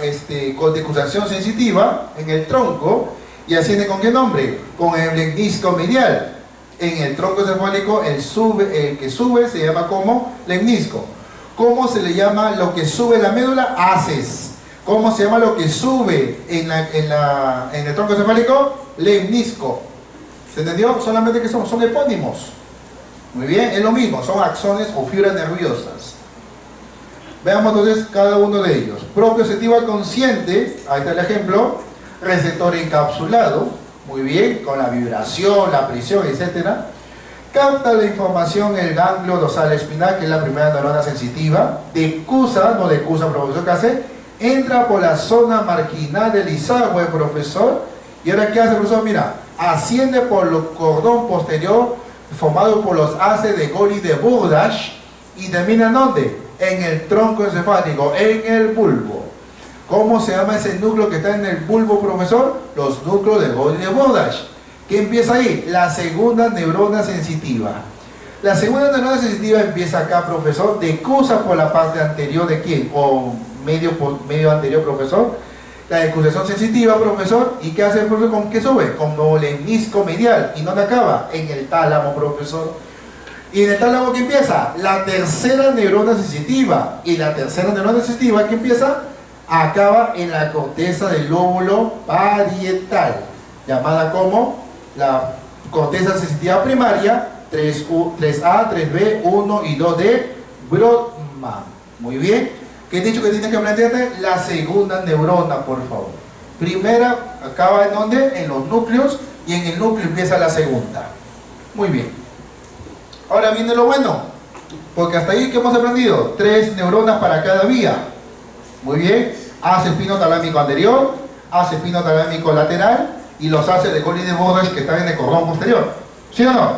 corticostración sensitiva en el tronco y asciende ¿con qué nombre? Con el lemnisco medial. En el tronco encefálico el que sube se llama como lemnisco. ¿Cómo se le llama lo que sube la médula? Haces. ¿Cómo se llama lo que sube en el tronco encefálico? Lemnisco. ¿Se entendió? Solamente que son epónimos. Muy bien, es lo mismo, son axones o fibras nerviosas. Veamos entonces cada uno de ellos. Propioceptiva consciente, ahí está el ejemplo. Receptor encapsulado, muy bien, con la vibración, la presión, etc. Capta la información el ganglio dorsal espinal, que es la primera neurona sensitiva. Decusa, no decusa, profesor, ¿qué hace? Entra por la zona marginal del isagüe, profesor. ¿Y ahora qué hace, profesor? Mira, asciende por el cordón posterior formado por los haces de Golgi de Burdach y termina ¿en dónde? En el tronco encefálico, en el bulbo. ¿Cómo se llama ese núcleo que está en el bulbo, profesor? Los núcleos de Golgi de Burdach. ¿Qué empieza ahí? La segunda neurona sensitiva. La segunda neurona sensitiva empieza acá, profesor, decusa por la parte anterior de quién, o medio anterior, profesor. La decusación sensitiva, profesor. ¿Y qué hace el profesor? ¿Con qué sube? Como lemnisco medial. ¿Y dónde acaba? En el tálamo, profesor. ¿Y en el tálamo qué empieza? La tercera neurona sensitiva. ¿Y la tercera neurona sensitiva qué empieza? Acaba en la corteza del lóbulo parietal, llamada como la corteza sensitiva primaria 3A, 3B, 1 y 2 de Brodmann. Muy bien. ¿Qué he dicho que tienes que plantearte? La segunda neurona, por favor. Primera acaba en ¿dónde? En los núcleos, y en el núcleo empieza la segunda. Muy bien. Ahora viene lo bueno, porque hasta ahí, ¿qué hemos aprendido? 3 neuronas para cada vía. Muy bien. Haz espinotalámico anterior, haz espinotalámico lateral y los haces de Golgi de Burdach que están en el cordón posterior. ¿Sí o no?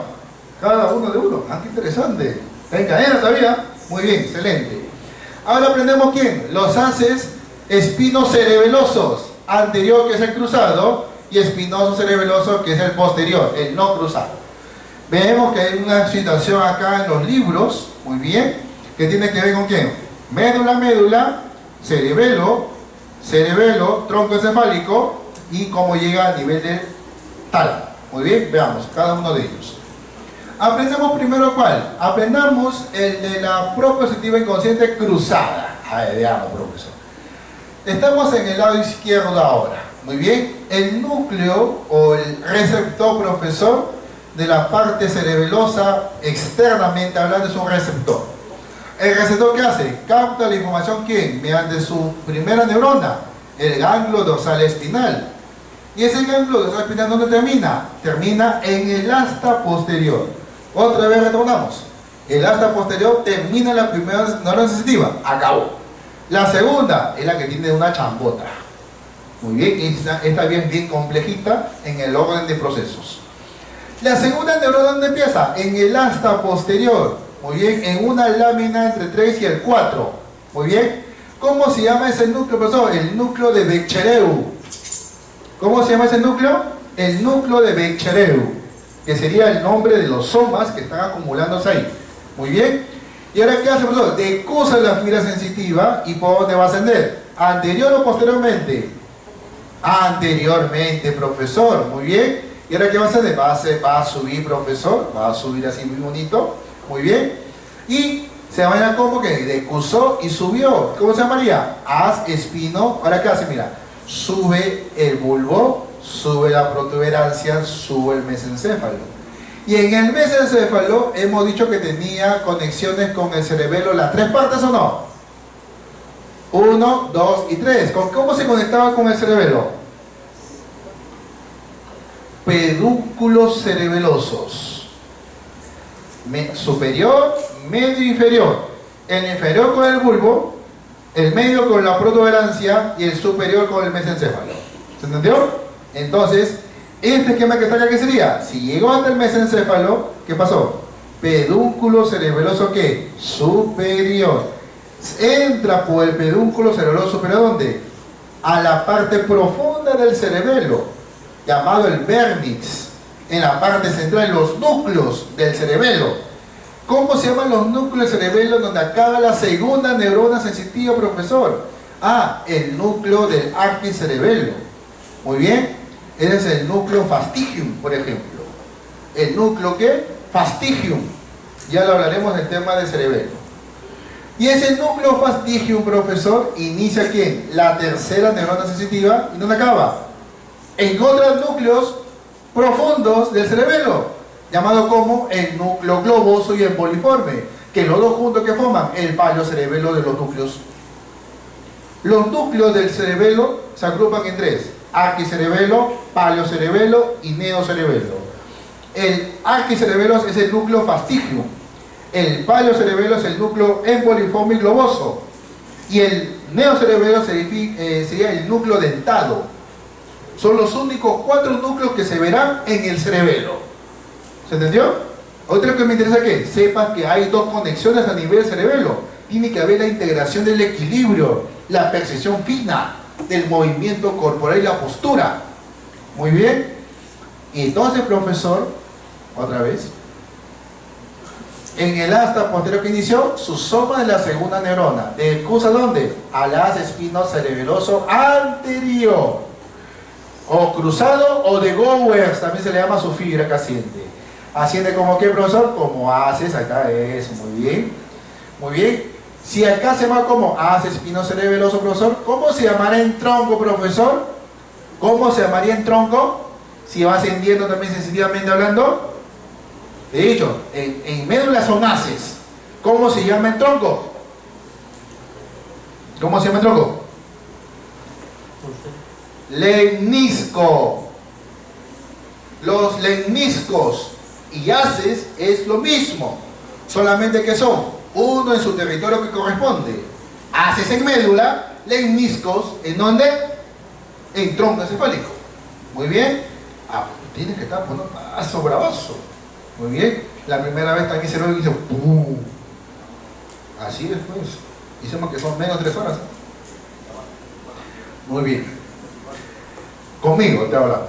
Cada uno de uno. ¡Ah, qué interesante! ¿Está en cadena todavía? Muy bien, excelente. Ahora aprendemos ¿quién? Los haces espinocerebelosos. Anterior, que es el cruzado, y espinoso cerebeloso, que es el posterior, el no cruzado. Vemos que hay una situación acá en los libros, muy bien, que tiene que ver con ¿quién? Médula, médula, cerebelo, cerebelo, tronco encefálico, y cómo llega a nivel del tálamo. Muy bien, veamos cada uno de ellos. Aprendemos primero ¿cuál? Aprendamos el de la propioceptiva inconsciente cruzada. A ver, veamos, profesor. Estamos en el lado izquierdo ahora. Muy bien. El núcleo o el receptor, profesor, de la parte cerebelosa, externamente hablando, es un receptor. ¿El receptor qué hace? Capta la información ¿quién? Mediante su primera neurona, el ganglio dorsal espinal. ¿Y ese ganglio dorsal espinal dónde termina? Termina en el asta posterior. Otra vez retornamos. El asta posterior termina en la primera neurona sensitiva. Acabó. La segunda es la que tiene una chambota. Muy bien, esta bien complejita en el orden de procesos. La segunda neurona ¿dónde empieza? En el asta posterior. Muy bien, en una lámina entre 3 y el 4. Muy bien. ¿Cómo se llama ese núcleo, profesor? El núcleo de Bechereu. ¿Cómo se llama ese núcleo? El núcleo de Bechereu, que sería el nombre de los somas que están acumulándose ahí. Muy bien. ¿Y ahora qué hace, profesor? Decusa la fibra sensitiva y ¿por dónde va a ascender? ¿Anterior o posteriormente? Anteriormente, profesor. Muy bien. ¿Y ahora qué va a hacer? Va a subir, profesor. Va a subir así muy bonito. Muy bien. Y se va a llamar como que decusó y subió. ¿Cómo se llamaría? Haz espino. Ahora qué hace, mira. Sube el bulbo, sube la protuberancia, sube el mesencéfalo. Y en el mesencéfalo hemos dicho que tenía conexiones con el cerebelo, las 3 partes o no. 1, 2 y 3. ¿Cómo se conectaba con el cerebelo? Pedúnculos cerebelosos. Superior, medio e inferior. El inferior con el bulbo, el medio con la protuberancia y el superior con el mesencéfalo. ¿Se entendió? Entonces, este esquema que está acá, ¿qué sería? Si llegó hasta el mesencéfalo, ¿qué pasó? Pedúnculo cerebeloso, ¿qué? Superior. Entra por el pedúnculo cerebeloso superior, ¿dónde? A la parte profunda del cerebelo, llamado el vérnix, en la parte central, los núcleos del cerebelo. ¿Cómo se llaman los núcleos del cerebelo donde acaba la segunda neurona sensitiva, profesor? Ah, el núcleo del arcis cerebelo. Muy bien, ese es el núcleo fastigium, por ejemplo. ¿El núcleo qué? Fastigium. Ya lo hablaremos del tema del cerebelo. Y ese núcleo fastigium, profesor, inicia ¿quién? La tercera neurona sensitiva. ¿Y dónde acaba? En otros núcleos profundos del cerebelo, llamado como el núcleo globoso y el poliforme, que los dos juntos que forman el paliocerebelo de los núcleos. Los núcleos del cerebelo se agrupan en tres: arquicerebelo, paliocerebelo y neocerebelo. El arquicerebelo es el núcleo fastigium, el paliocerebelo es el núcleo emboliforme y globoso, y el neocerebelo sería el núcleo dentado. Son los únicos 4 núcleos que se verán en el cerebelo. ¿Se entendió? Otro que me interesa que sepas que hay 2 conexiones a nivel cerebelo. Tiene que haber la integración del equilibrio, la percepción fina del movimiento corporal y la postura. Muy bien. Y entonces, profesor, otra vez, en el asta posterior que inició, su soma de la segunda neurona. ¿De cursa dónde? Al haz espinocerebeloso anterior. O cruzado o de Gowers, también se le llama su fibra que asciende. ¿Asciende como qué, profesor? Como haces, acá es, muy bien. Muy bien. Si acá se llama como haz espinocerebeloso, profesor, ¿cómo se llamará en tronco, profesor? ¿Cómo se llamaría en tronco? Si va ascendiendo también sensitivamente hablando. De dicho, en médula son haces. ¿Cómo se llama en tronco? ¿Cómo se llama en tronco? Lemnisco. Los lemniscos y haces es lo mismo, solamente que son uno en su territorio que corresponde. Haces en médula, lemniscos ¿en dónde? En tronco encefálico. Muy bien. Ah, tienes que estar poniendo paso bravazo. Muy bien. La primera vez también se lo hizo ¡pum! Así después. Hicimos que son menos 3 horas. Muy bien. Conmigo te hablando.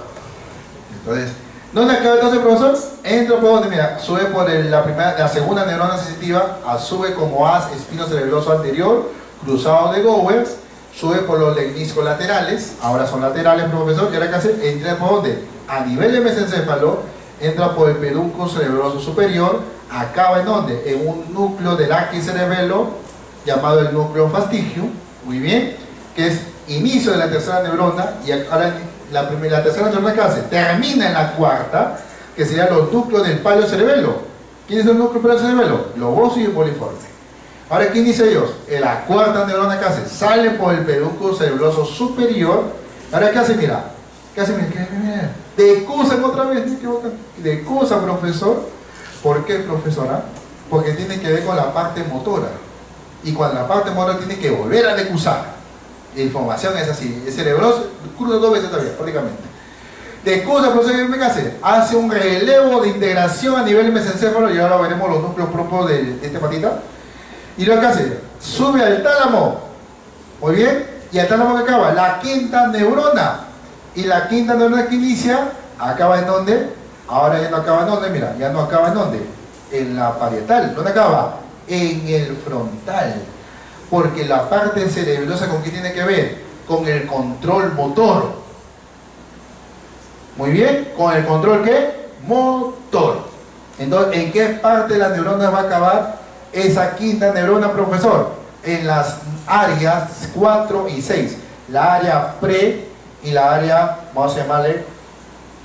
Entonces, ¿dónde acaba entonces, profesor? Entra por donde, mira, sube por la segunda neurona sensitiva, sube como haz espinocerebeloso anterior, cruzado de Gowers, sube por los lemniscos laterales, ahora son laterales, profesor, y ahora que hace, entra por donde, a nivel de mesencéfalo, entra por el pedúnculo cerebeloso superior, acaba en donde, en un núcleo del arquicerebelo, llamado el núcleo fastigium, muy bien, que es inicio de la tercera neurona, y ahora la tercera neurona que hace, termina en la cuarta, que serían los núcleos del paliocerebelo. ¿Quién es el núcleo del paliocerebelo? Globoso y el poliforme. Ahora, ¿qué inicia ellos? En la cuarta neurona que hace, sale por el pedúnculo cerebeloso superior. Ahora, ¿qué hace? Mira, ¿qué hace? Mira, decusan otra vez, decusan, profesor. ¿Por qué, profesora? Porque tiene que ver con la parte motora. Y cuando la parte motora tiene que volver a decusar. La información es así, el cerebro cruza 2 veces todavía, prácticamente. Decusa, profesor, ¿qué hace? Hace un relevo de integración a nivel mesencéfalo, y ahora veremos los núcleos propios de este patita. Y lo que hace, sube al tálamo, muy bien, y al tálamo que acaba, la quinta neurona. Y la quinta neurona que inicia, acaba en donde, ahora ya no acaba en donde, mira, ya no acaba en donde, en la parietal. ¿Dónde acaba? En el frontal. Porque la parte cerebelosa, ¿con qué tiene que ver? Con el control motor. Muy bien, ¿con el control qué? Motor. Entonces, ¿en qué parte de la neurona va a acabar esa quinta neurona, profesor? En las áreas 4 y 6. La área pre y la área, vamos a llamarle,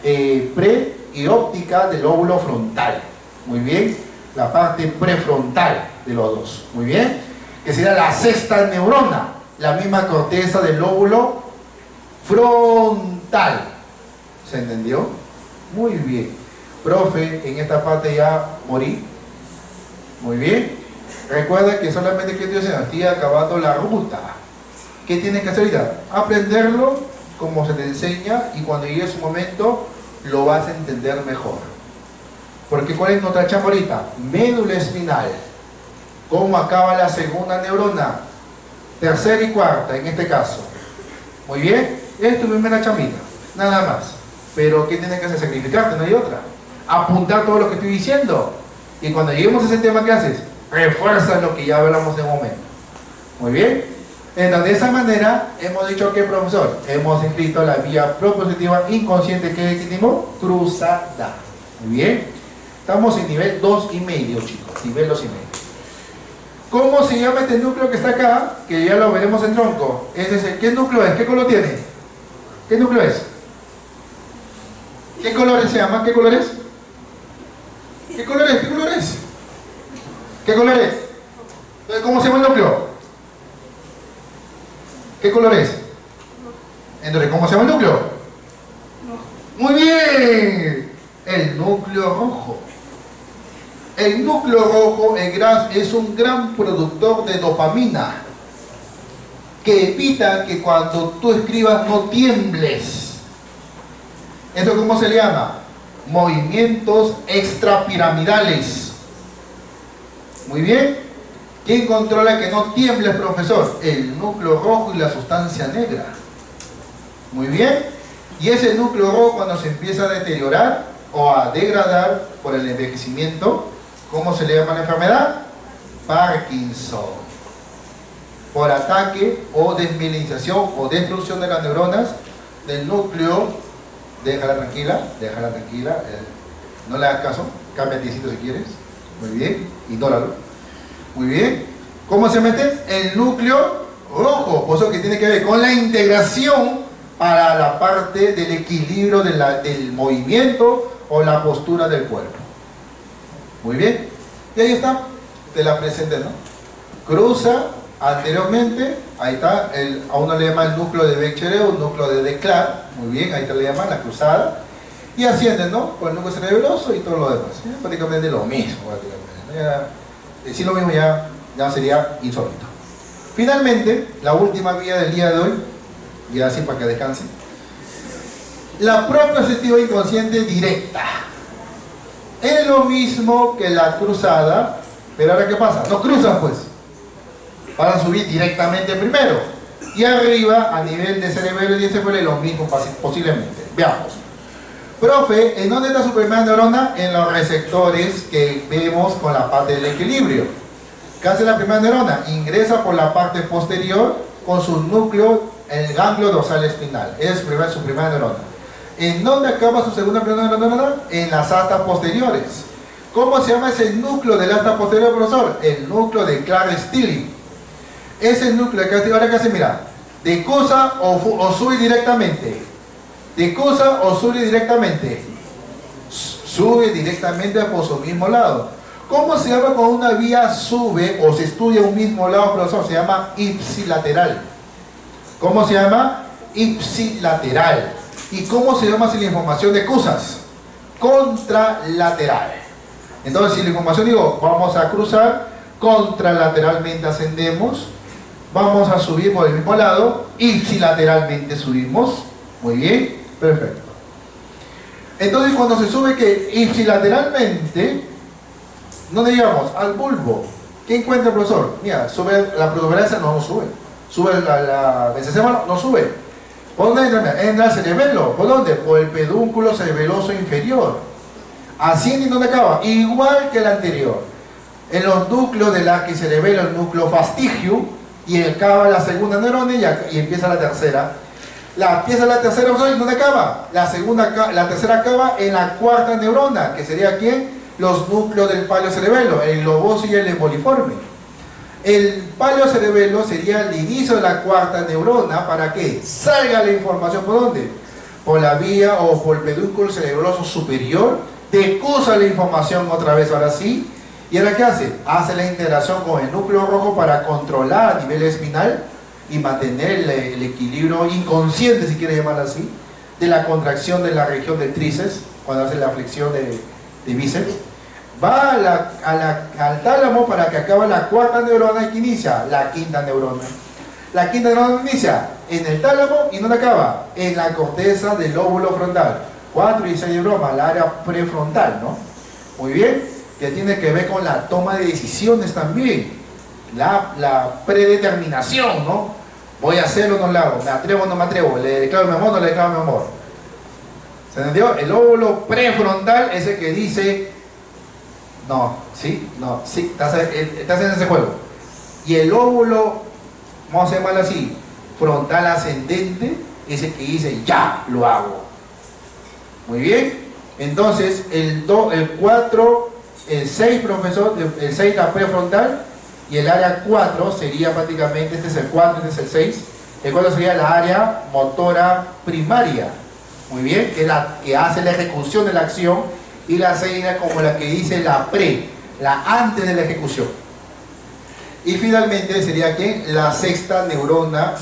pre y óptica del lóbulo frontal. Muy bien, la parte prefrontal de los dos. Muy bien. Que sería la sexta neurona, la misma corteza del lóbulo frontal. ¿Se entendió? Muy bien. Profe, en esta parte ya morí. Muy bien. Recuerda que solamente que Dios estoy acabando la ruta. ¿Qué tienes que hacer ahorita? Aprenderlo como se te enseña, y cuando llegue su momento lo vas a entender mejor. Porque ¿cuál es nuestra chamba ahorita? Médula espinal. ¿Cómo acaba la segunda neurona? Tercera y cuarta, en este caso. Muy bien, es tu primera chambita, nada más. Pero ¿qué tienes que hacer? Sacrificarte, no hay otra. Apuntar todo lo que estoy diciendo. Y cuando lleguemos a ese tema, ¿qué haces? Refuerzas lo que ya hablamos en un momento. Muy bien. Entonces, de esa manera, hemos dicho que, profesor, hemos escrito la vía propositiva inconsciente que dijimos, cruzada. Muy bien. Estamos en nivel 2,5, chicos. Nivel 2,5. ¿Cómo se llama este núcleo que está acá? Que ya lo veremos en tronco. Es ese. ¿Qué núcleo es? ¿Qué color tiene? ¿Qué núcleo es? ¿Qué color se llama? ¿Qué color es? ¿Qué color es? ¿Qué color es? ¿Qué color es? Entonces, ¿cómo se llama el núcleo? ¿Qué color es? Entonces, ¿cómo se llama el núcleo? Muy bien. El núcleo rojo. El núcleo rojo es un gran productor de dopamina que evita que cuando tú escribas no tiembles. ¿Esto cómo se le llama? Movimientos extrapiramidales. Muy bien. ¿Quién controla que no tiembles, profesor? El núcleo rojo y la sustancia negra. Muy bien. Y ese núcleo rojo, cuando se empieza a deteriorar o a degradar por el envejecimiento, ¿cómo se le llama la enfermedad? Parkinson. Por ataque o desmielinización o destrucción de las neuronas del núcleo. Déjala tranquila, no le hagas caso, cambia el diecito si quieres. Muy bien, ignóralo. Muy bien. ¿Cómo se mete? El núcleo rojo, por eso que tiene que ver con la integración para la parte del equilibrio del movimiento o la postura del cuerpo. Muy bien. Y ahí está, te la presenté, ¿no? Cruza anteriormente, ahí está, a uno le llama el núcleo de Becquerel, el núcleo de Declar, muy bien, ahí te le llaman la cruzada, y asciende, ¿no? Por el núcleo cerebroso y todo lo demás. ¿Sí? Prácticamente lo mismo, decir lo mismo ya sería insólito. Finalmente, la última vía del día de hoy, y así para que descanse, la proprioceptiva inconsciente directa. Es lo mismo que la cruzada, pero ahora ¿qué pasa? No cruzan pues, van a subir directamente primero, y arriba a nivel de cerebelo y encéfalo lo mismo posiblemente. Veamos. Profe, ¿en dónde está su primera neurona? En los receptores que vemos con la parte del equilibrio. ¿Qué hace la primera neurona? Ingresa por la parte posterior con su núcleo, el ganglio dorsal espinal. Es su primera neurona. ¿En dónde acaba su segunda neurona? En las astas posteriores. ¿Cómo se llama ese núcleo del asta posterior, profesor? El núcleo de Clarke-Stilling. Ese núcleo que ahora que hace, mira, decusa o sube directamente. Decusa o sube directamente. Sube directamente por su mismo lado. ¿Cómo se llama cuando una vía sube o se estudia un mismo lado, profesor? Se llama ipsilateral. ¿Cómo se llama? Ipsilateral. ¿Y cómo se llama si la información decusas? Contralateral. Entonces, si la información digo, vamos a cruzar, contralateralmente ascendemos, vamos a subir por el mismo lado, ipsilateralmente subimos. Muy bien, perfecto. Entonces, cuando se sube que ipsilateralmente, ¿dónde llegamos? Al bulbo. ¿Qué encuentra el profesor? Mira, sube la protuberancia, no sube. Sube la mesencéfalo, no sube. ¿Por dónde entra? Entra el cerebelo. ¿Por dónde? Por el pedúnculo cerebeloso inferior. Asciende y ¿dónde acaba? Igual que el anterior. En los núcleos del arquicerebelo, el núcleo fastigium, y acaba la segunda neurona y empieza la tercera. Empieza la tercera, ¿y dónde acaba? La tercera acaba en la cuarta neurona, que sería ¿quién? Los núcleos del paleocerebelo, el globoso y el emboliforme. El paleocerebelo sería el inicio de la cuarta neurona para que salga la información ¿por dónde? Por la vía o por el pedúnculo cerebroso superior, decusa la información otra vez, ahora sí. ¿Y ahora qué hace? Hace la integración con el núcleo rojo para controlar a nivel espinal y mantener el equilibrio inconsciente, si quiere llamarlo así, de la contracción de la región del tríceps, cuando hace la flexión de bíceps. Va al tálamo para que acabe la cuarta neurona y que inicia la quinta neurona. La quinta neurona inicia en el tálamo y ¿dónde acaba? En la corteza del lóbulo frontal. 4 y 6 de broma, la área prefrontal, ¿no? Muy bien, que tiene que ver con la toma de decisiones también. La predeterminación, ¿no? Voy a hacerlo o no lo hago, me atrevo o no me atrevo, le declaro mi amor o no le declaro mi amor. ¿Se entendió? El lóbulo prefrontal es el que dice no, sí, no, sí, estás en ese juego. Y el lóbulo, vamos a llamarlo así, frontal ascendente, es el que dice ya, lo hago. Muy bien, entonces el 4, el 6, profesor, el 6 la prefrontal, y el área 4 sería prácticamente, este es el 4, este es el 6, el 4 sería la área motora primaria, muy bien, que es la que hace la ejecución de la acción, y la 6 era como la que dice la antes de la ejecución. Y finalmente sería que la sexta neurona,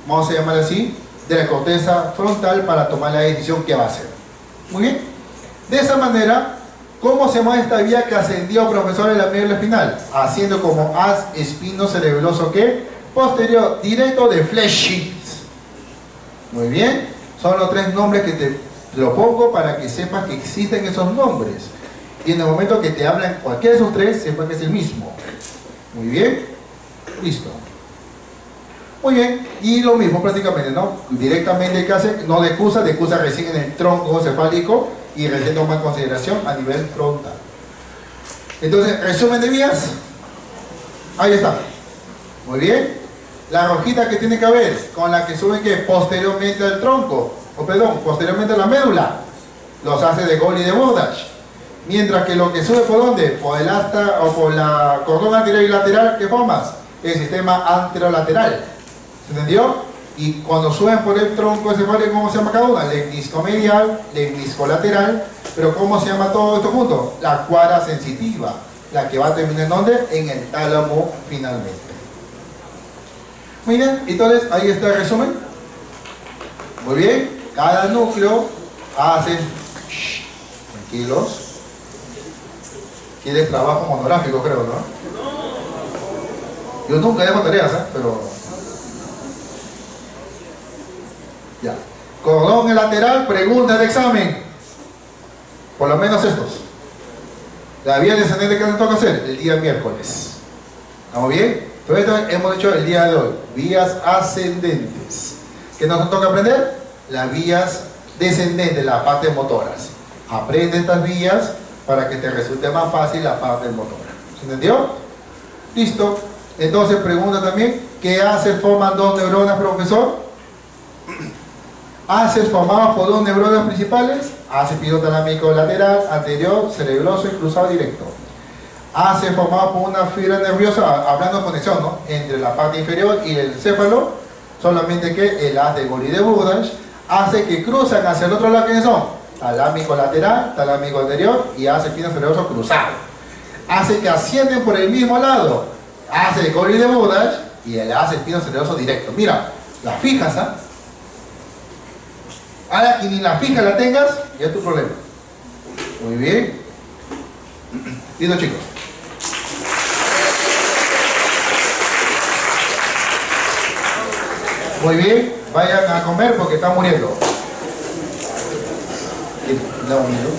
vamos a llamar así, de la corteza frontal para tomar la decisión que va a hacer. Muy bien, de esa manera, ¿cómo se llama esta vía que ascendió, profesor, en la médula espinal? Haciendo como haz espino cerebeloso que posterior, directo de Fleschitz. Muy bien, son los 3 nombres que te lo pongo para que sepas que existen esos nombres. Y en el momento que te hablan cualquiera de esos 3, sepas que es el mismo. Muy bien, listo. Muy bien, y lo mismo prácticamente, ¿no? Directamente que hace, no decusa recién en el tronco cefálico y recién toma en consideración a nivel frontal. Entonces, resumen de vías. Ahí está. Muy bien. La rojita que tiene que haber, con la que sube que posteriormente al tronco, o perdón, posteriormente a la médula, los hace de Gol y de Bordach. Mientras que lo que sube por ¿dónde? Por el asta o por la cordón anterior y lateral, ¿qué formas? El sistema anterolateral. ¿Se entendió? Y cuando suben por el tronco cefálico, ¿cómo se llama cada una? Lemniscomedial, lemniscolateral, pero ¿cómo se llama todo esto junto? La cuadra sensitiva, la que va a terminar ¿en dónde? En el tálamo finalmente. Muy bien, entonces ahí está el resumen. Muy bien, cada núcleo hace... tranquilos. ¿Quieres trabajo monográfico, creo, no? Yo nunca dejo tareas, pero... ya. Cordón lateral, preguntas de examen. Por lo menos estos. La vía descendente que nos toca hacer el día miércoles. ¿Estamos bien? Todo esto hemos hecho el día de hoy. Vías ascendentes. ¿Qué nos toca aprender? Las vías descendentes, las partes motoras. Aprende estas vías para que te resulte más fácil la parte motora. ¿Se entendió? Listo. Entonces pregunta también, ¿qué haces forman 2 neuronas, profesor? Haces formados por 2 neuronas principales, haces epidotalámico lateral, anterior, cerebroso y cruzado directo. Haces formado por una fibra nerviosa, hablando de conexión, ¿no? Entre la parte inferior y el céfalo, solamente que el haz de Gol y de Bordach hace que cruzan hacia el otro lado. ¿Quiénes son? Talámico lateral, talámico anterior y hace espino cerebroso cruzado. Hace que ascienden por el mismo lado, hace de Gol y de Bordach y el hace espino cerebroso directo. Mira, las fijas, ¿ah? Ahora, y ni la fija la tengas, ya es tu problema. Muy bien. Listo, chicos. Muy bien, vayan a comer porque están muriendo. ¿Qué? ¿La unido?